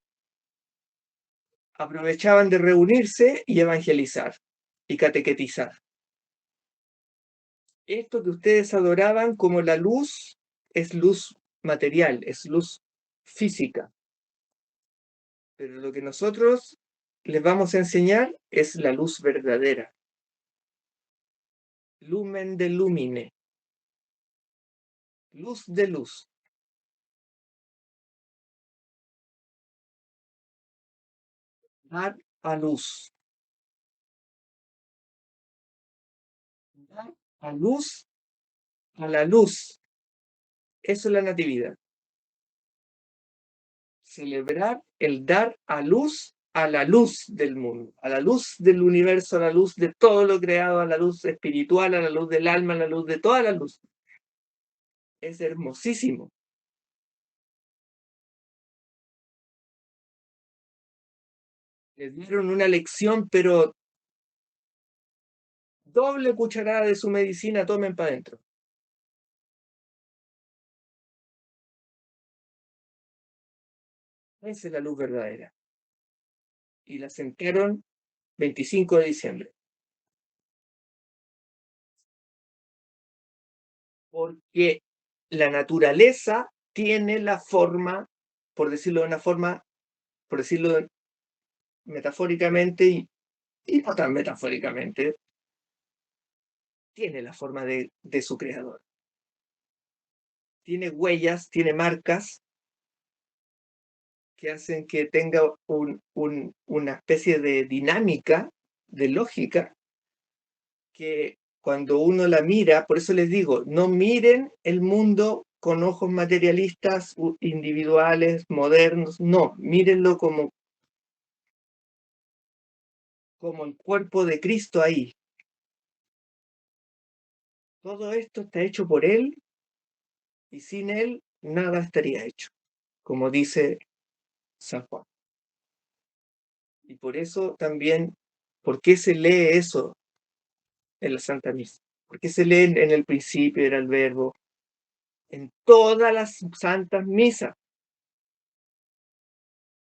aprovechaban de reunirse y evangelizar y catequetizar. Esto que ustedes adoraban como la luz es luz material, es luz física. Pero lo que nosotros les vamos a enseñar es la luz verdadera. Lumen de lumine. Luz de luz. Dar a luz. Dar a luz a la luz. Eso es la natividad. Celebrar el dar a luz a la luz del mundo, a la luz del universo, a la luz de todo lo creado, a la luz espiritual, a la luz del alma, a la luz de toda la luz. Es hermosísimo. Les dieron una lección, pero doble cucharada de su medicina, tomen para adentro. Esa es la luz verdadera. Y la sentaron 25 de diciembre. Porque la naturaleza tiene la forma, por decirlo de una forma, por decirlo metafóricamente y no tan metafóricamente, tiene la forma de su creador. Tiene huellas, tiene marcas que hacen que tenga una especie de dinámica, de lógica, que cuando uno la mira, por eso les digo, no miren el mundo con ojos materialistas, individuales, modernos, no, mírenlo como el cuerpo de Cristo ahí. Todo esto está hecho por Él y sin Él nada estaría hecho, como dice San Juan. Y por eso también, ¿por qué se lee eso en la Santa Misa? ¿Por qué se lee en el principio era el verbo? En todas las santas misas,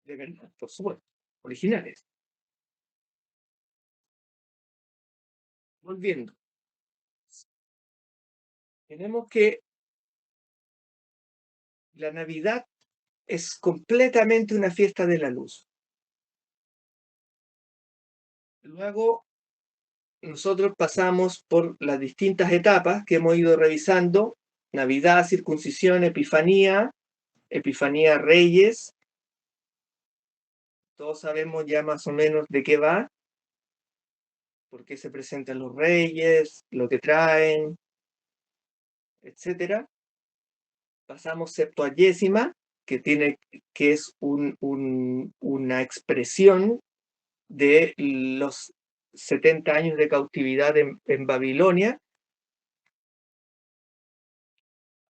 de verdad, por supuesto, originales. Volviendo. Tenemos que la Navidad es completamente una fiesta de la luz. Luego, nosotros pasamos por las distintas etapas que hemos ido revisando: Navidad, circuncisión, Epifanía, Epifanía Reyes. Todos sabemos ya más o menos de qué va, por qué se presentan los reyes, lo que traen, etc. Pasamos Septuagésima, que es una expresión de los 70 años de cautividad en Babilonia.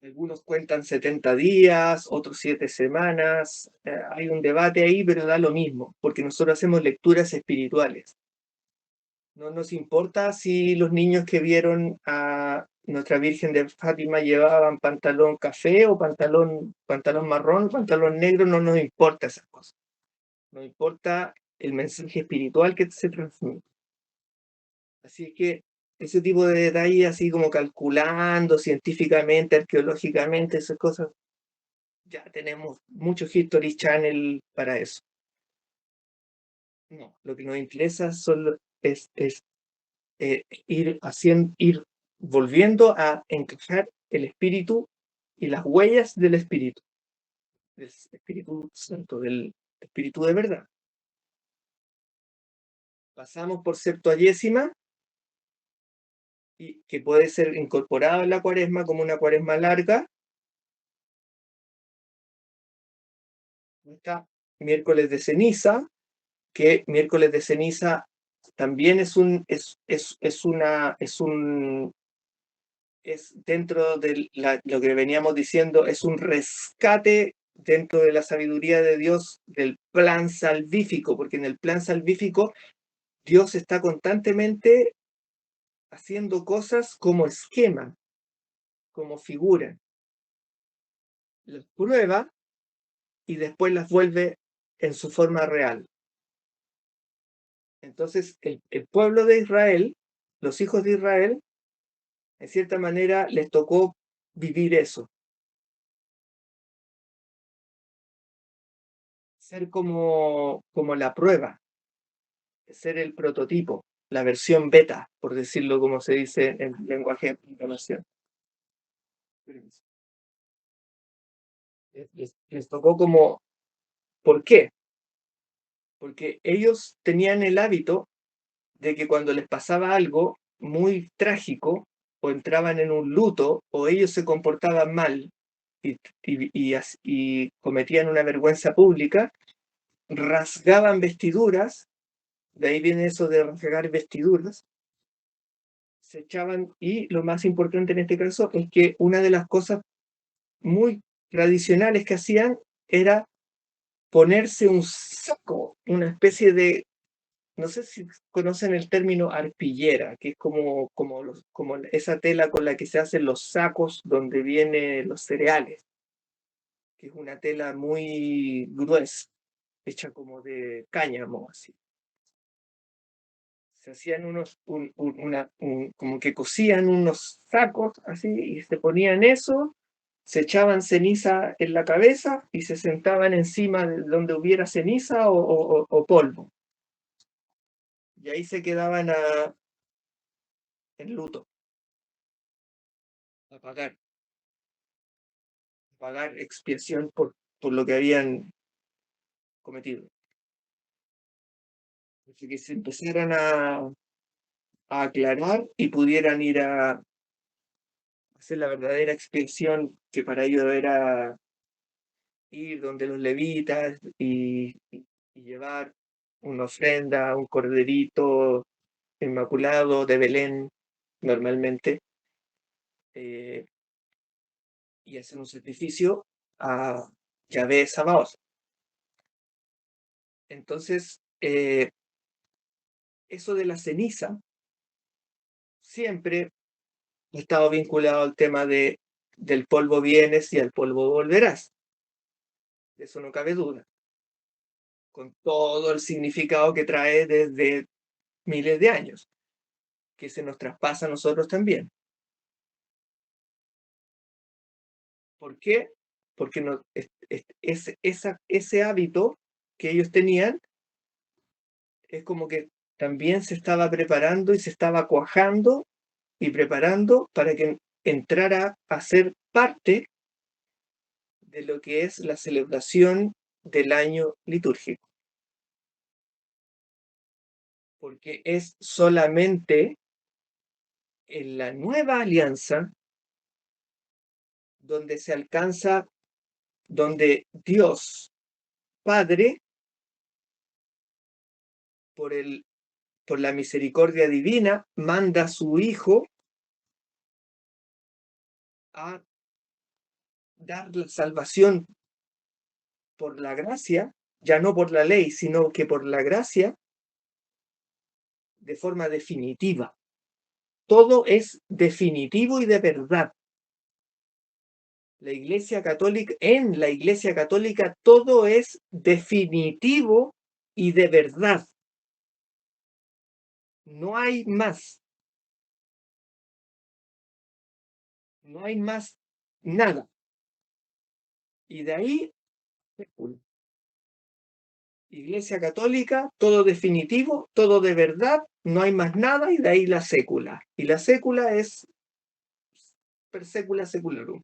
Algunos cuentan 70 días, otros 7 semanas. Hay un debate ahí, pero da lo mismo, porque nosotros hacemos lecturas espirituales. No nos importa si los niños que vieron a nuestra Virgen de Fátima llevaban pantalón café o pantalón marrón, pantalón negro, no nos importa esas cosas. Nos importa el mensaje espiritual que se transmite. Así que ese tipo de detalles, así como calculando científicamente, arqueológicamente, esas cosas, ya tenemos mucho History Channel para eso. No, lo que nos interesa es ir volviendo a encajar el espíritu y las huellas del Espíritu Santo, del Espíritu de verdad. Pasamos por Septuagésima, y que puede ser incorporado en la Cuaresma como una Cuaresma larga. Está miércoles de ceniza, que miércoles de ceniza también es dentro de lo que veníamos diciendo, es un rescate dentro de la sabiduría de Dios del plan salvífico, porque en el plan salvífico Dios está constantemente haciendo cosas como esquema, como figura. Las prueba y después las vuelve en su forma real. Entonces, el pueblo de Israel, los hijos de Israel, en cierta manera les tocó vivir eso. Ser como la prueba, ser el prototipo, la versión beta, por decirlo como se dice en lenguaje de programación. Les tocó como, ¿por qué? Porque ellos tenían el hábito de que cuando les pasaba algo muy trágico, o entraban en un luto, o ellos se comportaban mal y cometían una vergüenza pública, rasgaban vestiduras, de ahí viene eso de rasgar vestiduras, se echaban, y lo más importante en este caso es que una de las cosas muy tradicionales que hacían era ponerse un saco, una especie de, no sé si conocen el término arpillera, que es como esa tela con la que se hacen los sacos donde vienen los cereales, que es una tela muy gruesa, hecha como de cáñamo, así. Se hacían como que cosían unos sacos así y se ponían eso, se echaban ceniza en la cabeza y se sentaban encima de donde hubiera ceniza o polvo. Y ahí se quedaban en luto, a pagar expiación por lo que habían cometido. Así que se empezaran a aclarar y pudieran ir a hacer la verdadera expiación, que para ellos era ir donde los levitas y llevar una ofrenda, un corderito inmaculado de Belén, normalmente, y hacer un sacrificio a Yahvé Sabaoth. Entonces, eso de la ceniza siempre ha estado vinculado al tema del polvo vienes y al polvo volverás. De eso no cabe duda. Con todo el significado que trae desde miles de años, que se nos traspasa a nosotros también. ¿Por qué? Porque ese hábito que ellos tenían es como que también se estaba preparando y se estaba cuajando y preparando para que entrara a ser parte de lo que es la celebración del año litúrgico. Porque es solamente en la nueva alianza donde se alcanza, donde Dios Padre, por la misericordia divina, manda a su Hijo a dar la salvación por la gracia, ya no por la ley, sino que por la gracia, de forma definitiva. Todo es definitivo y de verdad. En la Iglesia Católica todo es definitivo y de verdad. No hay más. No hay más nada. Y de ahí, Iglesia Católica, todo definitivo, todo de verdad, no hay más nada, y de ahí la sécula. Y la sécula es per secula secularum.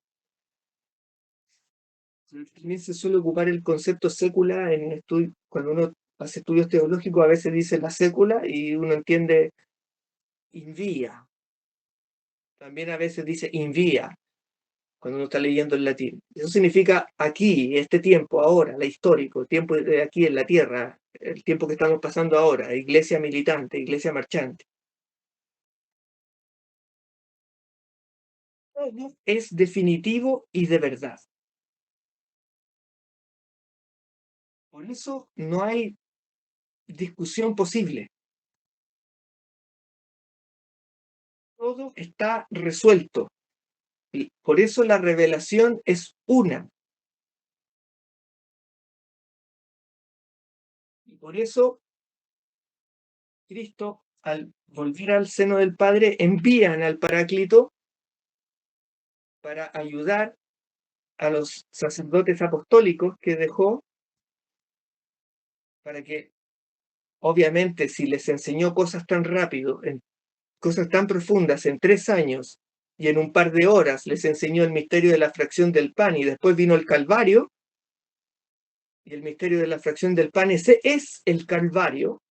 También se suele ocupar el concepto sécula cuando uno hace estudios teológicos, a veces dice la sécula y uno entiende in via. También a veces dice in via, cuando uno está leyendo en latín. Eso significa aquí, este tiempo, ahora, la histórico, tiempo de aquí en la tierra, el tiempo que estamos pasando ahora, iglesia militante, iglesia marchante. Todo es definitivo y de verdad. Por eso no hay discusión posible. Todo está resuelto. Y por eso la revelación es una. Y por eso Cristo, al volver al seno del Padre, envían al Paráclito para ayudar a los sacerdotes apostólicos que dejó, para que, obviamente, si les enseñó cosas tan rápido, cosas tan profundas en 3 años, y en un par de horas les enseñó el misterio de la fracción del pan, y después vino el Calvario, y el misterio de la fracción del pan, ese es el Calvario.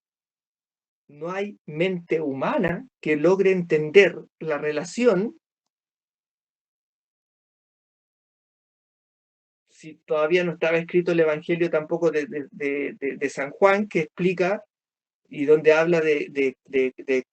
No hay mente humana que logre entender la relación si todavía no estaba escrito el Evangelio tampoco de San Juan, que explica y donde habla de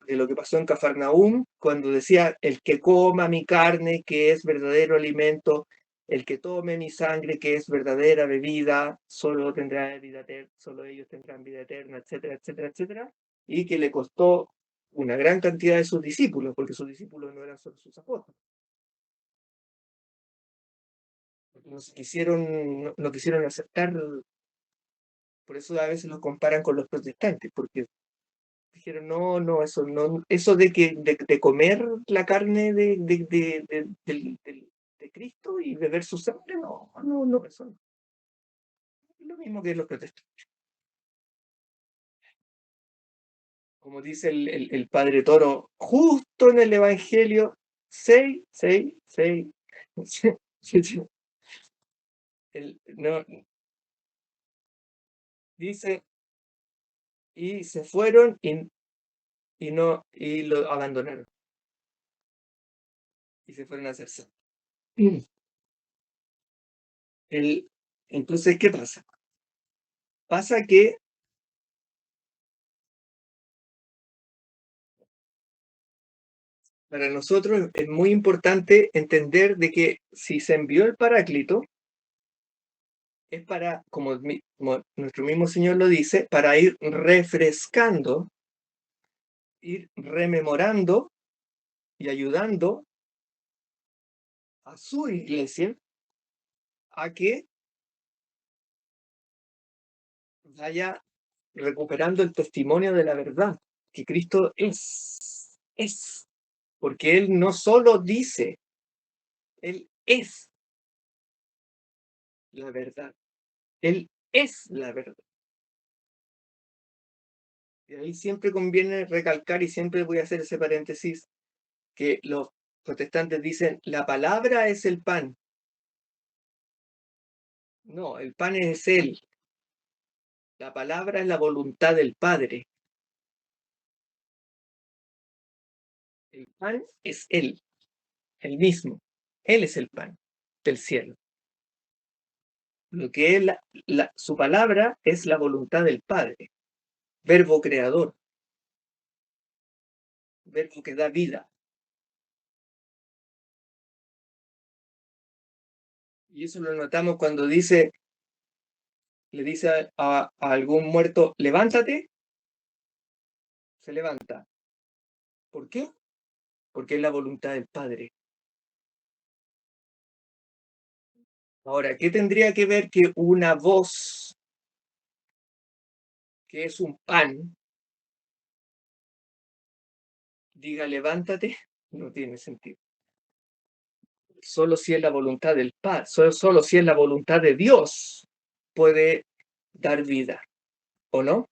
lo que pasó en Cafarnaúm, cuando decía, el que coma mi carne, que es verdadero alimento, el que tome mi sangre, que es verdadera bebida, solo tendrá vida eterna, solo ellos tendrán vida eterna, etcétera, etcétera, etcétera, y que le costó una gran cantidad de sus discípulos, porque sus discípulos no eran solo sus apóstoles. No quisieron aceptar, por eso a veces los comparan con los protestantes, porque dijeron, no, eso de comer la carne de Cristo y beber su sangre, no, eso no. Es lo mismo que los protestantes. Como dice el padre Toro, justo en el Evangelio 6, 6, 6, no, dice, y se fueron y lo abandonaron. Y se fueron a hacer santos. Entonces, ¿qué pasa? Pasa que para nosotros es muy importante entender de que si se envió el Paráclito, es para, como nuestro mismo Señor lo dice, para ir refrescando, ir rememorando y ayudando a su iglesia a que vaya recuperando el testimonio de la verdad, que Cristo es, porque Él no solo dice, Él es la verdad, Él es la verdad. Y ahí siempre conviene recalcar, y siempre voy a hacer ese paréntesis, que los protestantes dicen, la palabra es el pan. No, el pan es Él. La palabra es la voluntad del Padre. El pan es Él, el mismo. Él es el pan del cielo. Lo que es su palabra es la voluntad del Padre, verbo creador, verbo que da vida. Y eso lo notamos cuando le dice a algún muerto, levántate, se levanta. ¿Por qué? Porque es la voluntad del Padre. Ahora, ¿qué tendría que ver que una voz, que es un pan, diga levántate? No tiene sentido. Solo si es la voluntad del Padre, solo si es la voluntad de Dios puede dar vida, ¿o no?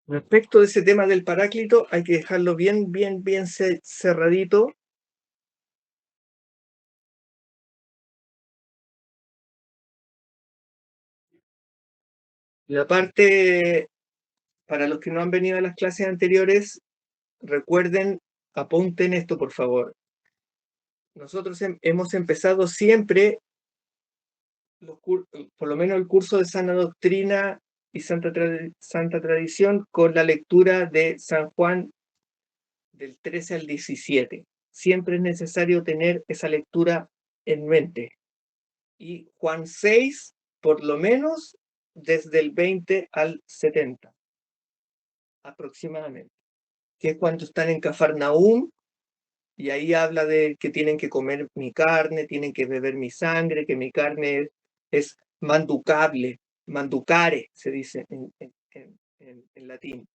Respecto de ese tema del Paráclito, hay que dejarlo bien cerradito. La parte, para los que no han venido a las clases anteriores, recuerden, apunten esto, por favor. Nosotros hemos empezado siempre, por lo menos el curso de Sana Doctrina y Santa Tradición, con la lectura de San Juan del 13 al 17. Siempre es necesario tener esa lectura en mente. Y Juan 6, por lo menos, desde el 20 al 70, aproximadamente. Que es cuando están en Cafarnaúm, y ahí habla de que tienen que comer mi carne, tienen que beber mi sangre, que mi carne es manducable, manducare, se dice en latín.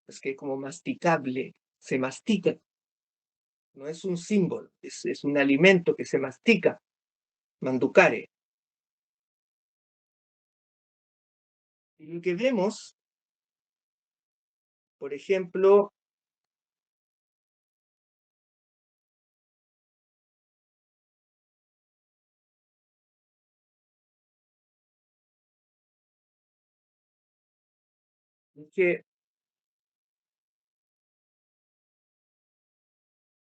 Es que es como masticable, se mastica. No es un símbolo, es un alimento que se mastica, manducare. Y lo que vemos, por ejemplo, Es que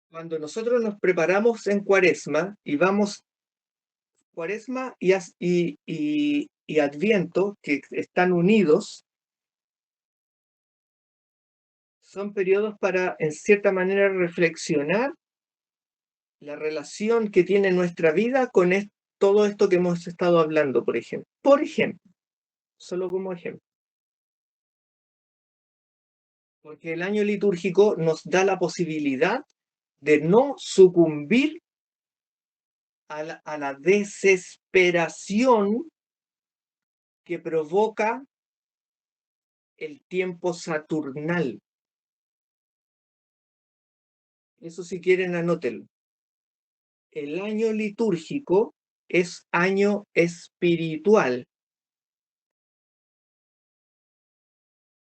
cuando nosotros nos preparamos en Cuaresma y vamos Cuaresma y Adviento, que están unidos, son periodos para, en cierta manera, reflexionar la relación que tiene nuestra vida con todo esto que hemos estado hablando, por ejemplo. Por ejemplo, solo como ejemplo. Porque el año litúrgico nos da la posibilidad de no sucumbir a la desesperación que provoca el tiempo saturnal. Eso, si quieren, anótenlo. El año litúrgico es año espiritual,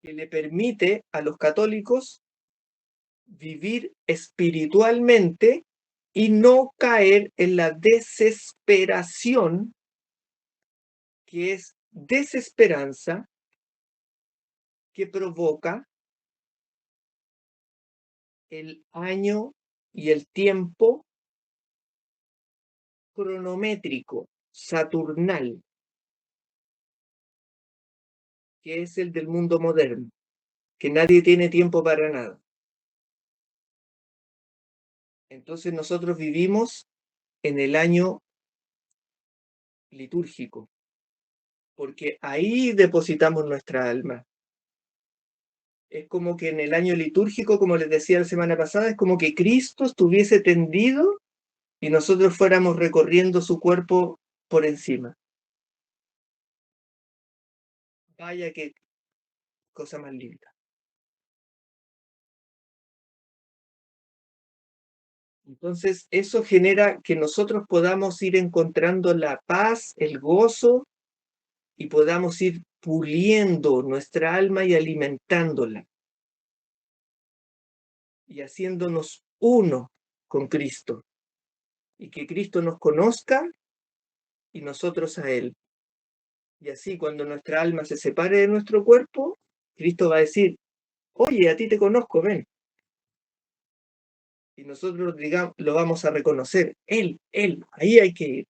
que le permite a los católicos vivir espiritualmente y no caer en la desesperación, que es desesperanza, que provoca el año y el tiempo cronométrico, saturnal, que es el del mundo moderno, que nadie tiene tiempo para nada. Entonces nosotros vivimos en el año litúrgico, porque ahí depositamos nuestra alma. Es como que en el año litúrgico, como les decía la semana pasada, es como que Cristo estuviese tendido y nosotros fuéramos recorriendo su cuerpo por encima. Vaya qué cosa más linda. Entonces, eso genera que nosotros podamos ir encontrando la paz, el gozo, y podamos ir puliendo nuestra alma y alimentándola, y haciéndonos uno con Cristo, y que Cristo nos conozca y nosotros a Él. Y así, cuando nuestra alma se separe de nuestro cuerpo, Cristo va a decir: oye, a ti te conozco, ven. Y nosotros, digamos, lo vamos a reconocer. Él, ahí hay que ir.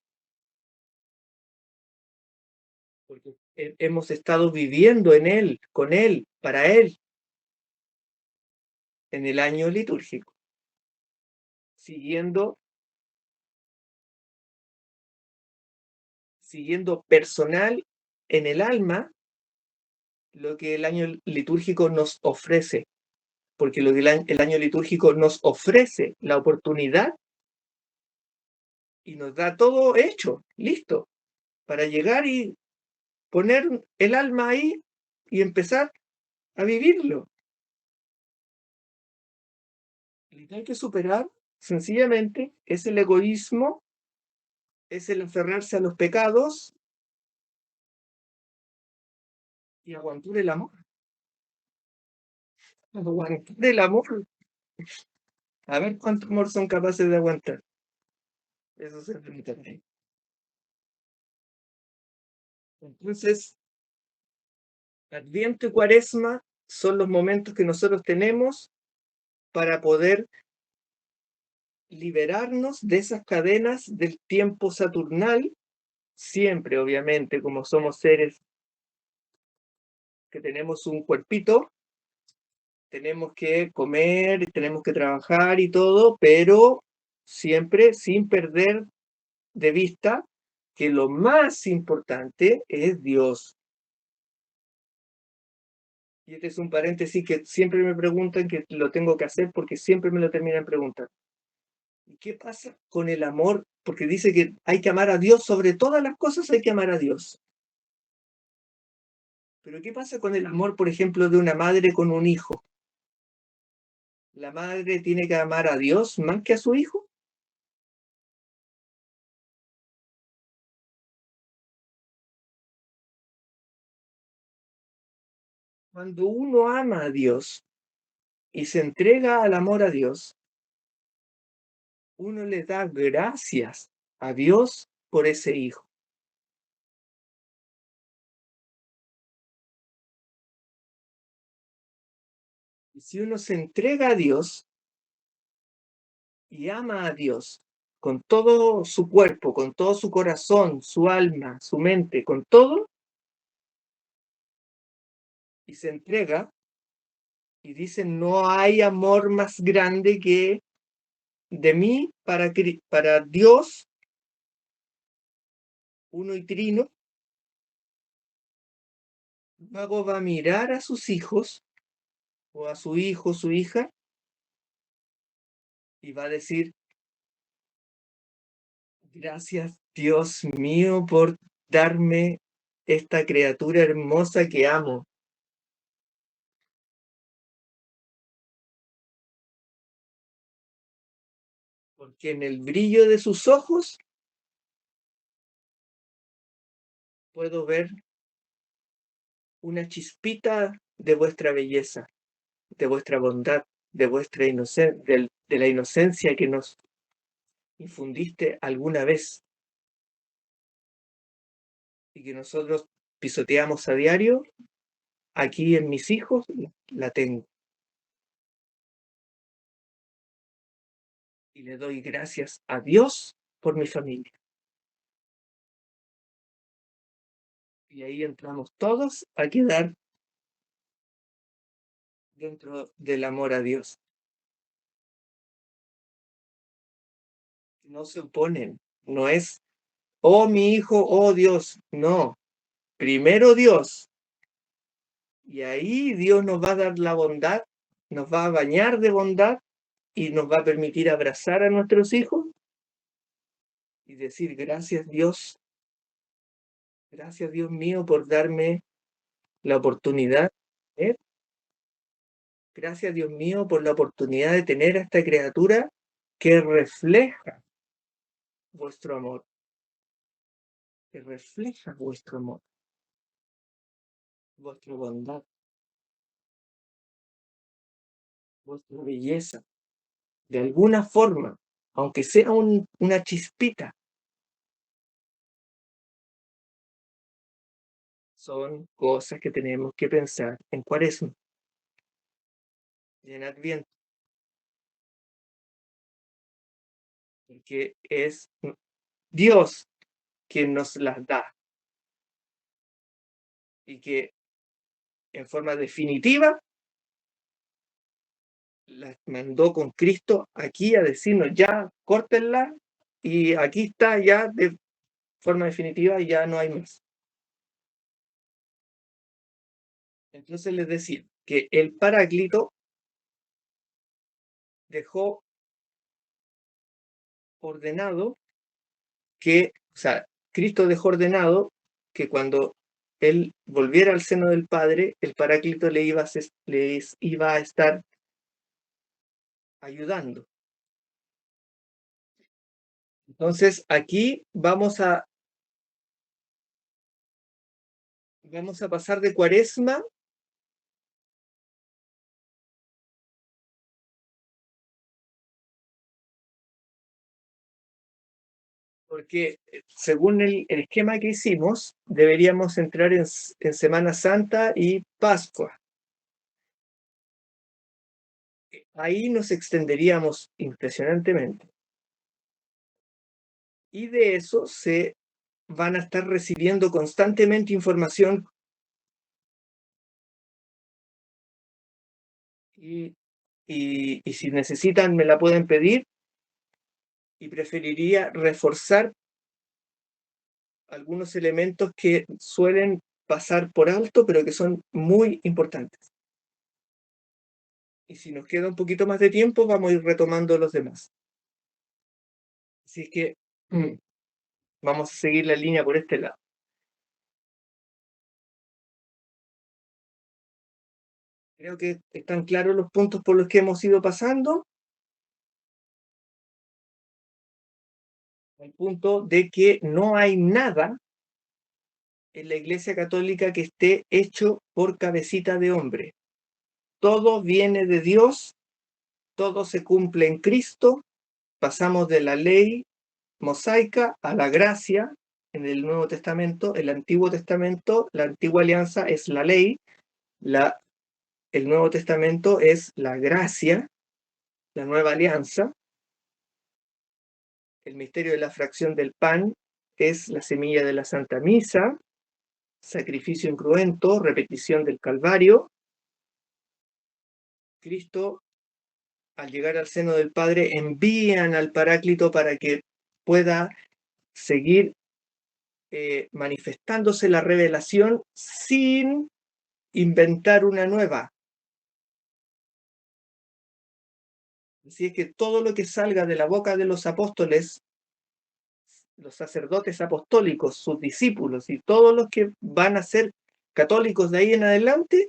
Porque hemos estado viviendo en Él, con Él, para Él, en el año litúrgico, siguiendo personal en el alma lo que el año litúrgico nos ofrece, porque lo que el año litúrgico nos ofrece la oportunidad y nos da todo hecho, listo, para llegar y poner el alma ahí y empezar a vivirlo. Lo que hay que superar, sencillamente, es el egoísmo, es el aferrarse a los pecados y aguantar el amor. Aguantar el amor. A ver cuánto amor son capaces de aguantar. Eso se permite. Entonces, Adviento y Cuaresma son los momentos que nosotros tenemos para poder liberarnos de esas cadenas del tiempo saturnal, siempre, obviamente, como somos seres que tenemos un cuerpito, tenemos que comer, tenemos que trabajar y todo, pero siempre sin perder de vista que lo más importante es Dios. Y este es un paréntesis que siempre me preguntan, que lo tengo que hacer porque siempre me lo terminan preguntando. ¿Y qué pasa con el amor? Porque dice que hay que amar a Dios, sobre todas las cosas hay que amar a Dios. Pero ¿qué pasa con el amor, por ejemplo, de una madre con un hijo? ¿La madre tiene que amar a Dios más que a su hijo? Cuando uno ama a Dios y se entrega al amor a Dios, uno le da gracias a Dios por ese hijo. Y si uno se entrega a Dios y ama a Dios con todo su cuerpo, con todo su corazón, su alma, su mente, con todo, y se entrega y dice, no hay amor más grande que de mí para Dios, uno y trino. Luego va a mirar a sus hijos o a su hijo, su hija, y va a decir, gracias Dios mío por darme esta criatura hermosa que amo. Porque en el brillo de sus ojos puedo ver una chispita de vuestra belleza, de vuestra bondad, de vuestra inocencia, de la inocencia que nos infundiste alguna vez y que nosotros pisoteamos a diario. Aquí en mis hijos la tengo. Y le doy gracias a Dios por mi familia. Y ahí entramos todos a quedar dentro del amor a Dios. No se oponen, no es, oh mi hijo, oh Dios, no. Primero Dios. Y ahí Dios nos va a dar la bondad, nos va a bañar de bondad y nos va a permitir abrazar a nuestros hijos y decir gracias Dios mío por darme la oportunidad. Gracias Dios mío por la oportunidad de tener a esta criatura que refleja vuestro amor, que refleja vuestro amor, vuestra bondad, vuestra belleza. De alguna forma, aunque sea una chispita, son cosas que tenemos que pensar en Cuaresma y en Adviento. Porque es Dios quien nos las da y que en forma definitiva las mandó con Cristo aquí a decirnos ya, córtenla y aquí está ya de forma definitiva y ya no hay más. Entonces les decía que el Paráclito dejó ordenado que, o sea, Cristo dejó ordenado que cuando él volviera al seno del Padre, el Paráclito les iba a estar ayudando. Entonces aquí vamos a pasar de Cuaresma porque según el esquema que hicimos, deberíamos entrar en Semana Santa y Pascua. Ahí nos extenderíamos impresionantemente. Y de eso se van a estar recibiendo constantemente información y si necesitan me la pueden pedir, y preferiría reforzar algunos elementos que suelen pasar por alto, pero que son muy importantes. Y si nos queda un poquito más de tiempo, vamos a ir retomando los demás. Así es que vamos a seguir la línea por este lado. Creo que están claros los puntos por los que hemos ido pasando. Al punto de que no hay nada en la Iglesia Católica que esté hecho por cabecita de hombre. Todo viene de Dios, todo se cumple en Cristo, pasamos de la ley mosaica a la gracia en el Nuevo Testamento. El Antiguo Testamento, la antigua alianza es la ley, la el Nuevo Testamento es la gracia, la nueva alianza. El misterio de la fracción del pan es la semilla de la Santa Misa, sacrificio incruento, repetición del Calvario. Cristo, al llegar al seno del Padre, envían al Paráclito para que pueda seguir manifestándose la revelación sin inventar una nueva. Así es que todo lo que salga de la boca de los apóstoles, los sacerdotes apostólicos, sus discípulos y todos los que van a ser católicos de ahí en adelante,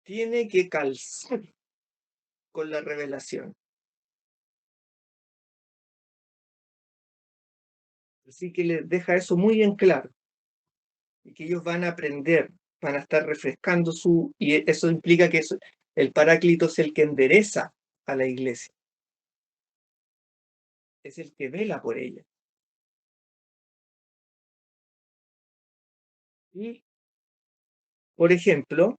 tiene que calzar con la revelación. Así que les deja eso muy en claro. Y que ellos van a aprender, van a estar refrescando su... Y eso implica que el Paráclito es el que endereza a la iglesia. Es el que vela por ella. Y, por ejemplo,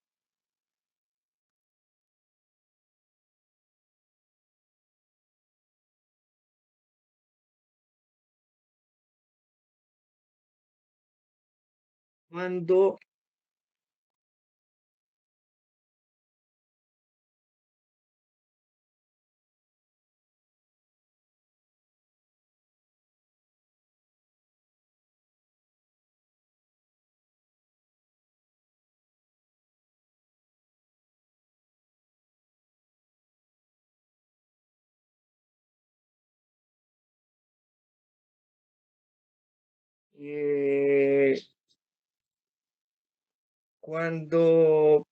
cuando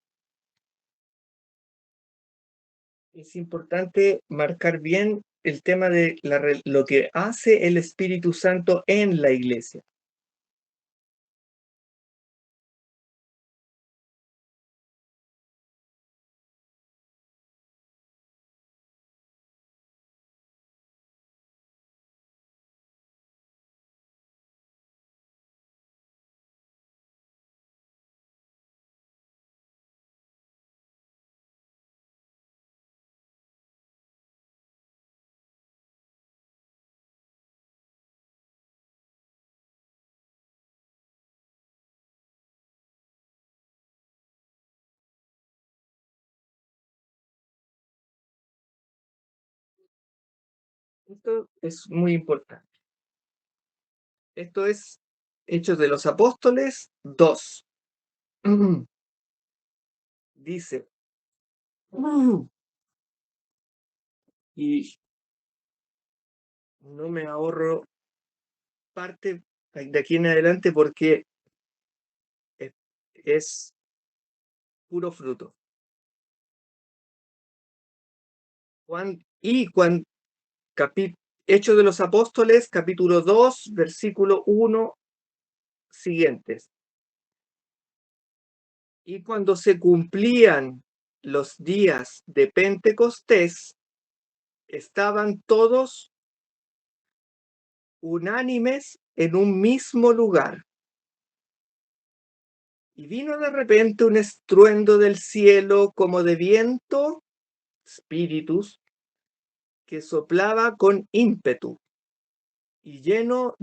es importante marcar bien el tema de lo que hace el Espíritu Santo en la iglesia. Esto es muy importante. Esto es Hechos de los Apóstoles 2. Dice, y no me ahorro parte de aquí en adelante porque es puro fruto. Hechos de los Apóstoles, capítulo 2, versículo 1 siguientes. Y cuando se cumplían los días de Pentecostés, estaban todos unánimes en un mismo lugar. Y vino de repente un estruendo del cielo como de viento, espíritus, que soplaba con ímpetu, y llenó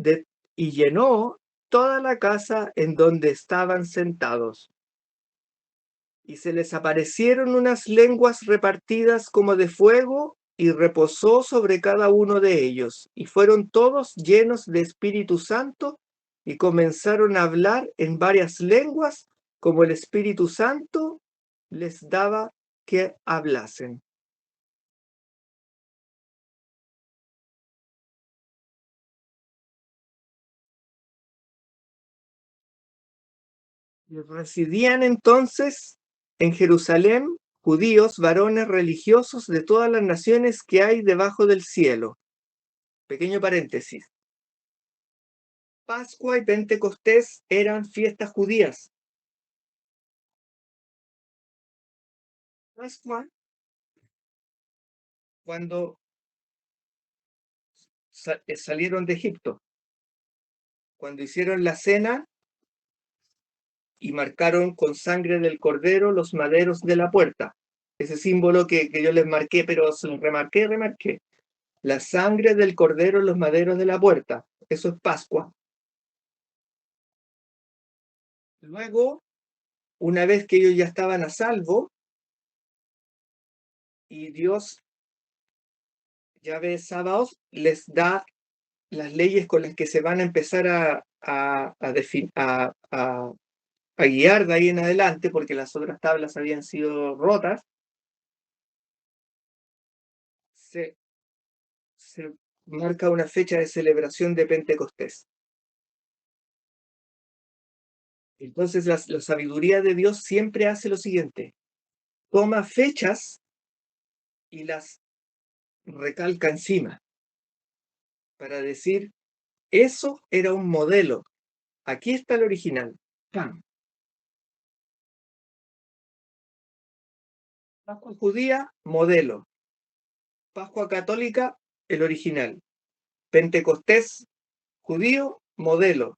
toda la casa en donde estaban sentados. Y se les aparecieron unas lenguas repartidas como de fuego, y reposó sobre cada uno de ellos. Y fueron todos llenos de Espíritu Santo, y comenzaron a hablar en varias lenguas, como el Espíritu Santo les daba que hablasen. Residían entonces en Jerusalén judíos, varones religiosos de todas las naciones que hay debajo del cielo. Pequeño paréntesis. Pascua y Pentecostés eran fiestas judías. Pascua, cuando salieron de Egipto, cuando hicieron la cena y marcaron con sangre del cordero los maderos de la puerta. Ese símbolo que yo les marqué, pero se lo remarqué. La sangre del cordero en los maderos de la puerta. Eso es Pascua. Luego, una vez que ellos ya estaban a salvo, y Dios, Yahvé Sabaoth, les da las leyes con las que se van a empezar a guiar de ahí en adelante, porque las otras tablas habían sido rotas, se marca una fecha de celebración de Pentecostés. Entonces la sabiduría de Dios siempre hace lo siguiente: toma fechas y las recalca encima para decir, eso era un modelo, aquí está el original. ¡Pam! Pascua judía, modelo. Pascua católica, el original. Pentecostés judío, modelo.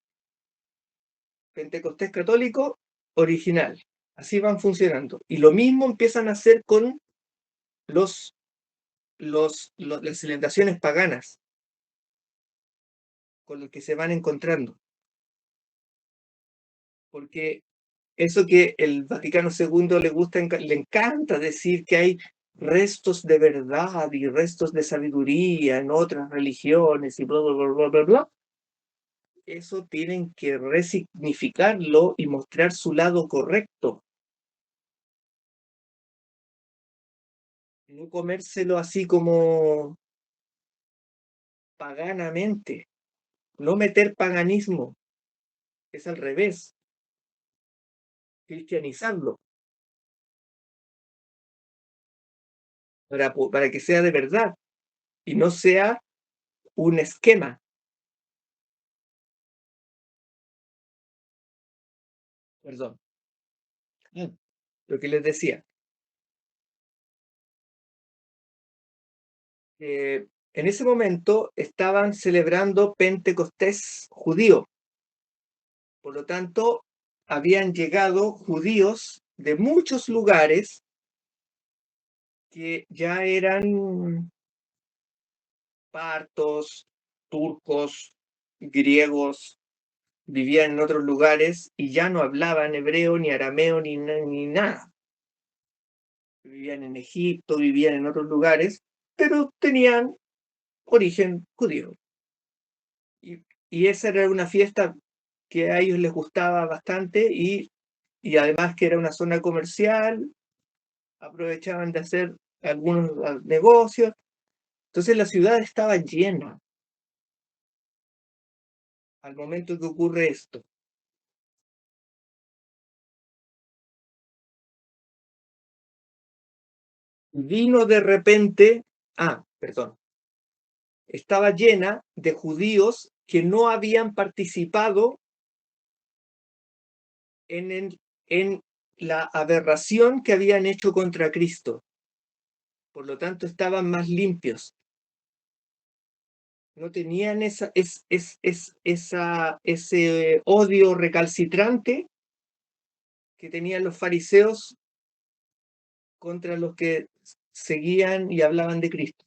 Pentecostés católico, original. Así van funcionando. Y lo mismo empiezan a hacer con las celebraciones paganas, con lo que se van encontrando. Porque eso que el Vaticano II le encanta decir que hay restos de verdad y restos de sabiduría en otras religiones y bla, bla, bla, bla, bla, bla. Eso tienen que resignificarlo y mostrar su lado correcto. No comérselo así como paganamente. No meter paganismo. Es al revés. Cristianizarlo. Para que sea de verdad y no sea un esquema. Perdón. Lo que les decía. En ese momento estaban celebrando Pentecostés judío. Por lo tanto, habían llegado judíos de muchos lugares que ya eran partos, turcos, griegos, vivían en otros lugares y ya no hablaban hebreo, ni arameo, ni nada. Vivían en Egipto, vivían en otros lugares, pero tenían origen judío. Y esa era una fiesta que a ellos les gustaba bastante y además que era una zona comercial, aprovechaban de hacer algunos negocios. Entonces la ciudad estaba llena al momento que ocurre esto. Vino de repente, perdón, estaba llena de judíos que no habían participado en la aberración que habían hecho contra Cristo. Por lo tanto, estaban más limpios. No tenían ese odio recalcitrante que tenían los fariseos contra los que seguían y hablaban de Cristo,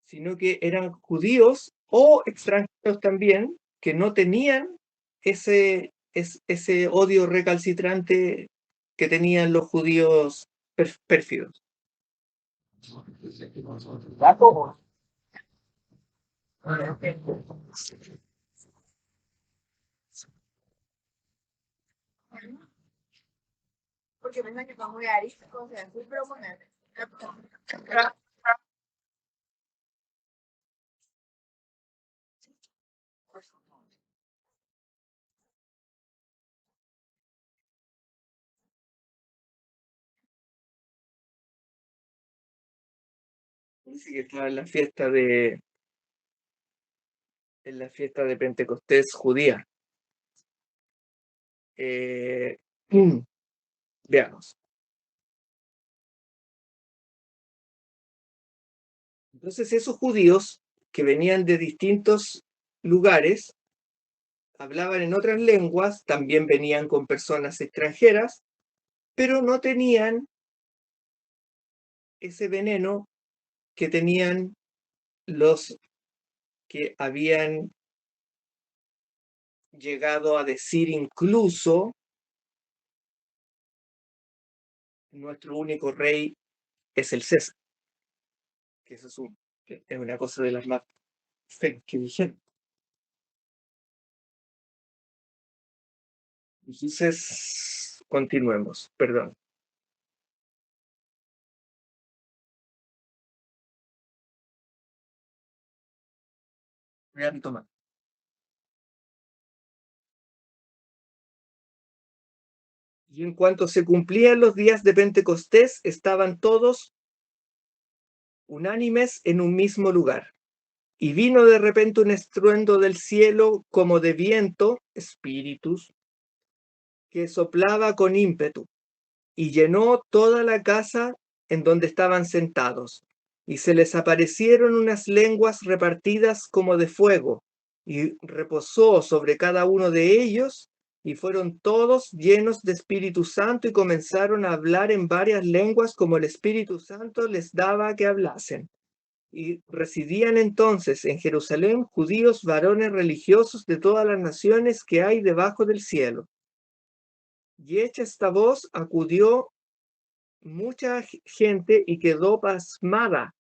sino que eran judíos o extranjeros también que no tenían ese odio recalcitrante que tenían los judíos pérfidos. Porque piensan que son muy ariscos, o sea, sí, pero con él. Dice que estaba en la fiesta de Pentecostés judía. Veamos. Entonces esos judíos que venían de distintos lugares hablaban en otras lenguas, también venían con personas extranjeras, pero no tenían ese veneno que tenían los que habían llegado a decir incluso nuestro único rey es el César, que eso es una cosa de las más feas que dijeron. Entonces, continuemos, perdón. Voy a retomar. Y en cuanto se cumplían los días de Pentecostés, estaban todos unánimes en un mismo lugar. Y vino de repente un estruendo del cielo como de viento, espíritus, que soplaba con ímpetu, y llenó toda la casa en donde estaban sentados. Y se les aparecieron unas lenguas repartidas como de fuego, y reposó sobre cada uno de ellos, y fueron todos llenos de Espíritu Santo y comenzaron a hablar en varias lenguas como el Espíritu Santo les daba que hablasen. Y residían entonces en Jerusalén judíos varones religiosos de todas las naciones que hay debajo del cielo. Y hecha esta voz, acudió mucha gente y quedó pasmada,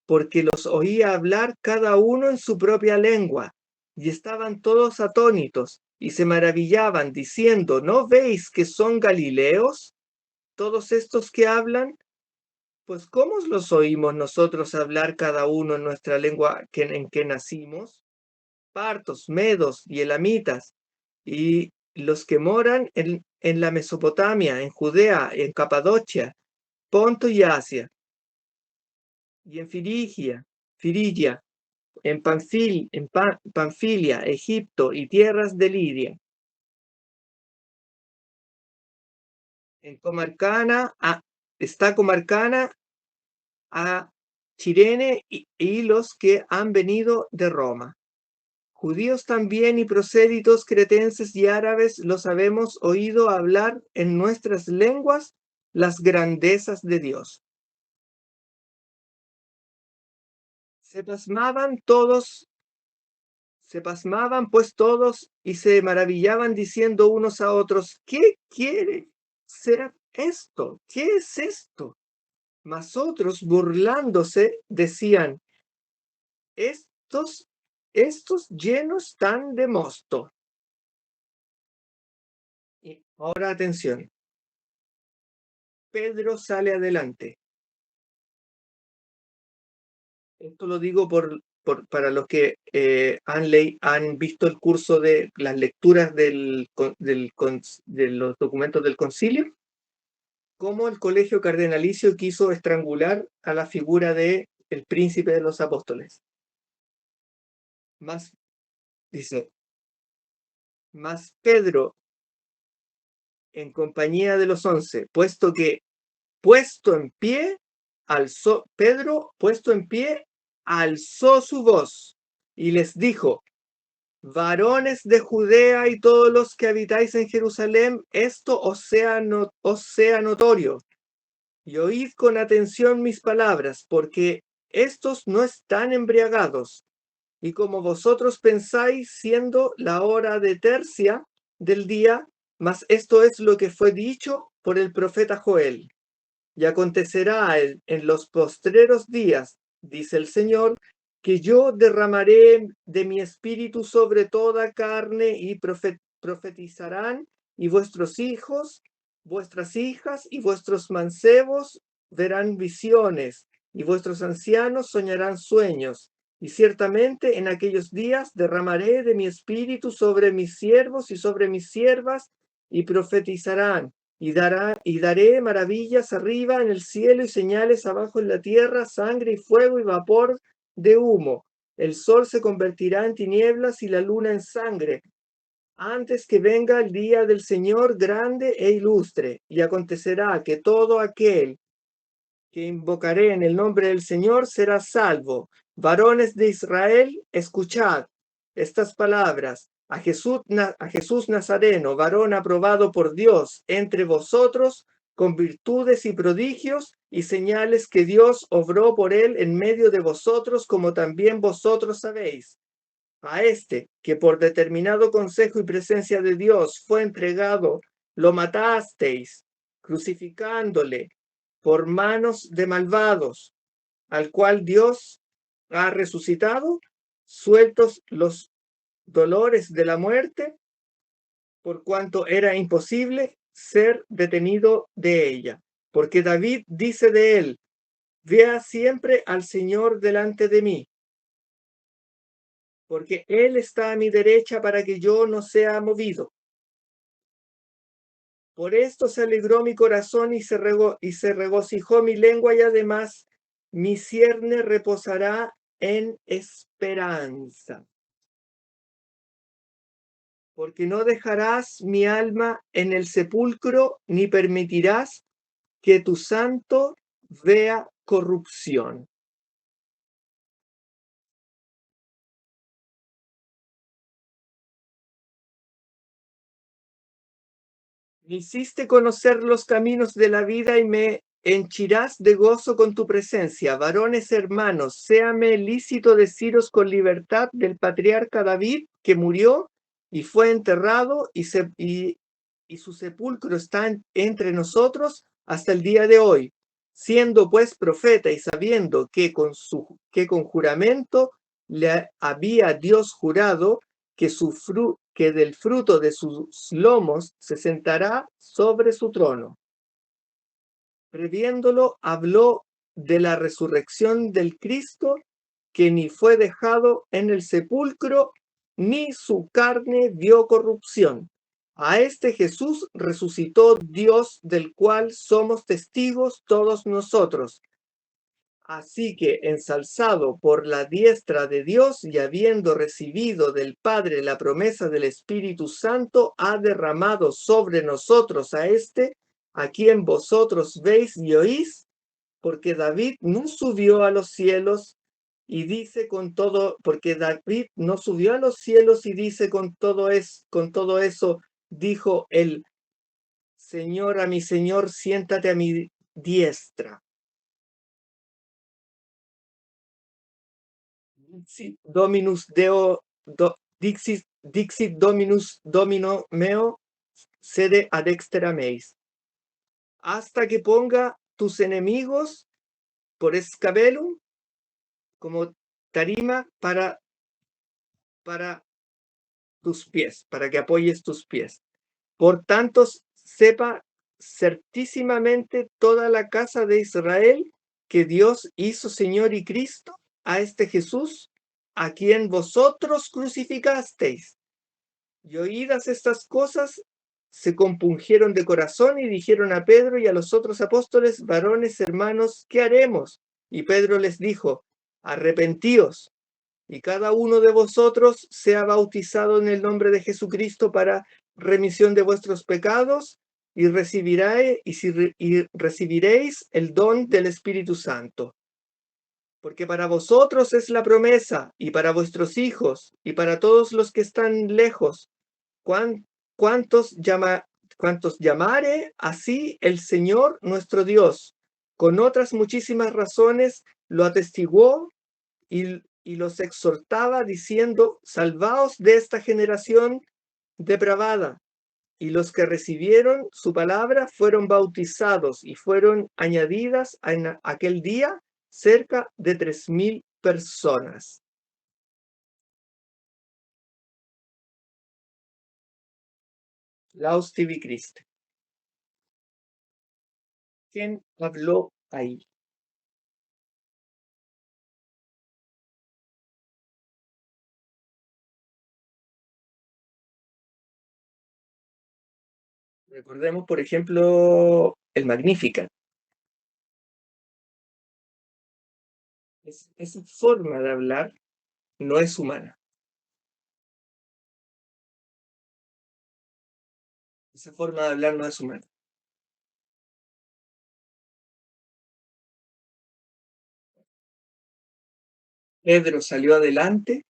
porque los oía hablar cada uno en su propia lengua, y estaban todos atónitos, y se maravillaban, diciendo, ¿no veis que son galileos todos estos que hablan? Pues ¿cómo los oímos nosotros hablar cada uno en nuestra lengua en que nacimos? Partos, medos y elamitas, y los que moran en la Mesopotamia, en Judea, en Capadocia, Ponto y Asia, y en Firigia, en Panfilia, Egipto y tierras de Lidia, en Comarcana, está Comarcana, a Chirene y los que han venido de Roma. Judíos también y prosélitos cretenses y árabes los habemos oído hablar en nuestras lenguas las grandezas de Dios. Se pasmaban pues todos y se maravillaban diciendo unos a otros, ¿qué quiere ser esto? ¿Qué es esto? Mas otros, burlándose, decían, estos llenos están de mosto. Y ahora atención. Pedro sale adelante. Esto lo digo para los que han visto el curso de las lecturas de los documentos del concilio, cómo el colegio cardenalicio quiso estrangular a la figura de el príncipe de los apóstoles. Dice, más Pedro, en compañía de los 11, Pedro, puesto en pie, alzó su voz y les dijo, varones de Judea y todos los que habitáis en Jerusalén, esto os sea notorio, y oíd con atención mis palabras, porque estos no están embriagados, y como vosotros pensáis, siendo la hora de tercia del día, mas esto es lo que fue dicho por el profeta Joel. Y acontecerá en los postreros días, dice el Señor, que yo derramaré de mi espíritu sobre toda carne y profetizarán, y vuestros hijos, vuestras hijas y vuestros mancebos verán visiones, y vuestros ancianos soñarán sueños. Y ciertamente en aquellos días derramaré de mi espíritu sobre mis siervos y sobre mis siervas, y profetizarán. Y daré maravillas arriba en el cielo y señales abajo en la tierra, sangre y fuego y vapor de humo. El sol se convertirá en tinieblas y la luna en sangre, antes que venga el día del Señor grande e ilustre. Y acontecerá que todo aquel que invocaré en el nombre del Señor será salvo. Varones de Israel, escuchad estas palabras. a Jesús Nazareno, varón aprobado por Dios entre vosotros, con virtudes y prodigios y señales que Dios obró por él en medio de vosotros, como también vosotros sabéis. A este, que por determinado consejo y presencia de Dios fue entregado, lo matasteis, crucificándole por manos de malvados, al cual Dios ha resucitado, sueltos los dolores de la muerte, por cuanto era imposible ser detenido de ella. Porque David dice de él: vea siempre al Señor delante de mí, porque Él está a mi derecha para que yo no sea movido. Por esto se alegró mi corazón y se regocijó mi lengua, y además mi cierne reposará en esperanza. Porque no dejarás mi alma en el sepulcro, ni permitirás que tu santo vea corrupción. Me hiciste conocer los caminos de la vida y me henchirás de gozo con tu presencia. Varones hermanos, séame lícito deciros con libertad del patriarca David, que murió y fue enterrado, y su sepulcro está entre nosotros hasta el día de hoy. Siendo pues profeta y sabiendo que con juramento le había Dios jurado que del fruto de sus lomos se sentará sobre su trono. Previéndolo, habló de la resurrección del Cristo, que ni fue dejado en el sepulcro, ni su carne vio corrupción. A este Jesús resucitó Dios, del cual somos testigos todos nosotros. Así que, ensalzado por la diestra de Dios y habiendo recibido del Padre la promesa del Espíritu Santo, ha derramado sobre nosotros a este, a quien vosotros veis y oís, porque David no subió a los cielos y dice porque David no subió a los cielos y dice con todo eso, dijo el Señor a mi Señor, siéntate a mi diestra. Dixit Dominus Domino meo, sede ad extra meis. Hasta que ponga tus enemigos por escabelum, como tarima para tus pies, para que apoyes tus pies. Por tanto, sepa certísimamente toda la casa de Israel que Dios hizo Señor y Cristo a este Jesús, a quien vosotros crucificasteis. Y oídas estas cosas, se compungieron de corazón y dijeron a Pedro y a los otros apóstoles: varones hermanos, ¿qué haremos? Y Pedro les dijo: arrepentíos, y cada uno de vosotros sea bautizado en el nombre de Jesucristo para remisión de vuestros pecados, y recibiréis el don del Espíritu Santo. Porque para vosotros es la promesa, y para vuestros hijos, y para todos los que están lejos, cuantos llamare así el Señor nuestro Dios. Con otras muchísimas razones lo atestiguó y los exhortaba diciendo: salvaos de esta generación depravada. Y los que recibieron su palabra fueron bautizados, y fueron añadidas en aquel día cerca de 3,000 personas. Laus tibi Christe. ¿Quién habló ahí? Recordemos, por ejemplo, el Magnificat. Esa forma de hablar no es humana. Esa forma de hablar no es humana. Pedro salió adelante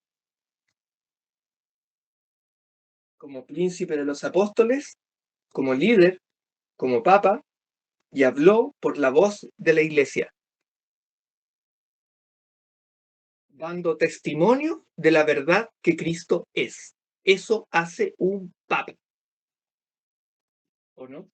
como príncipe de los apóstoles, como líder, como papa, y habló por la voz de la iglesia, dando testimonio de la verdad que Cristo es. Eso hace un papa. ¿O no?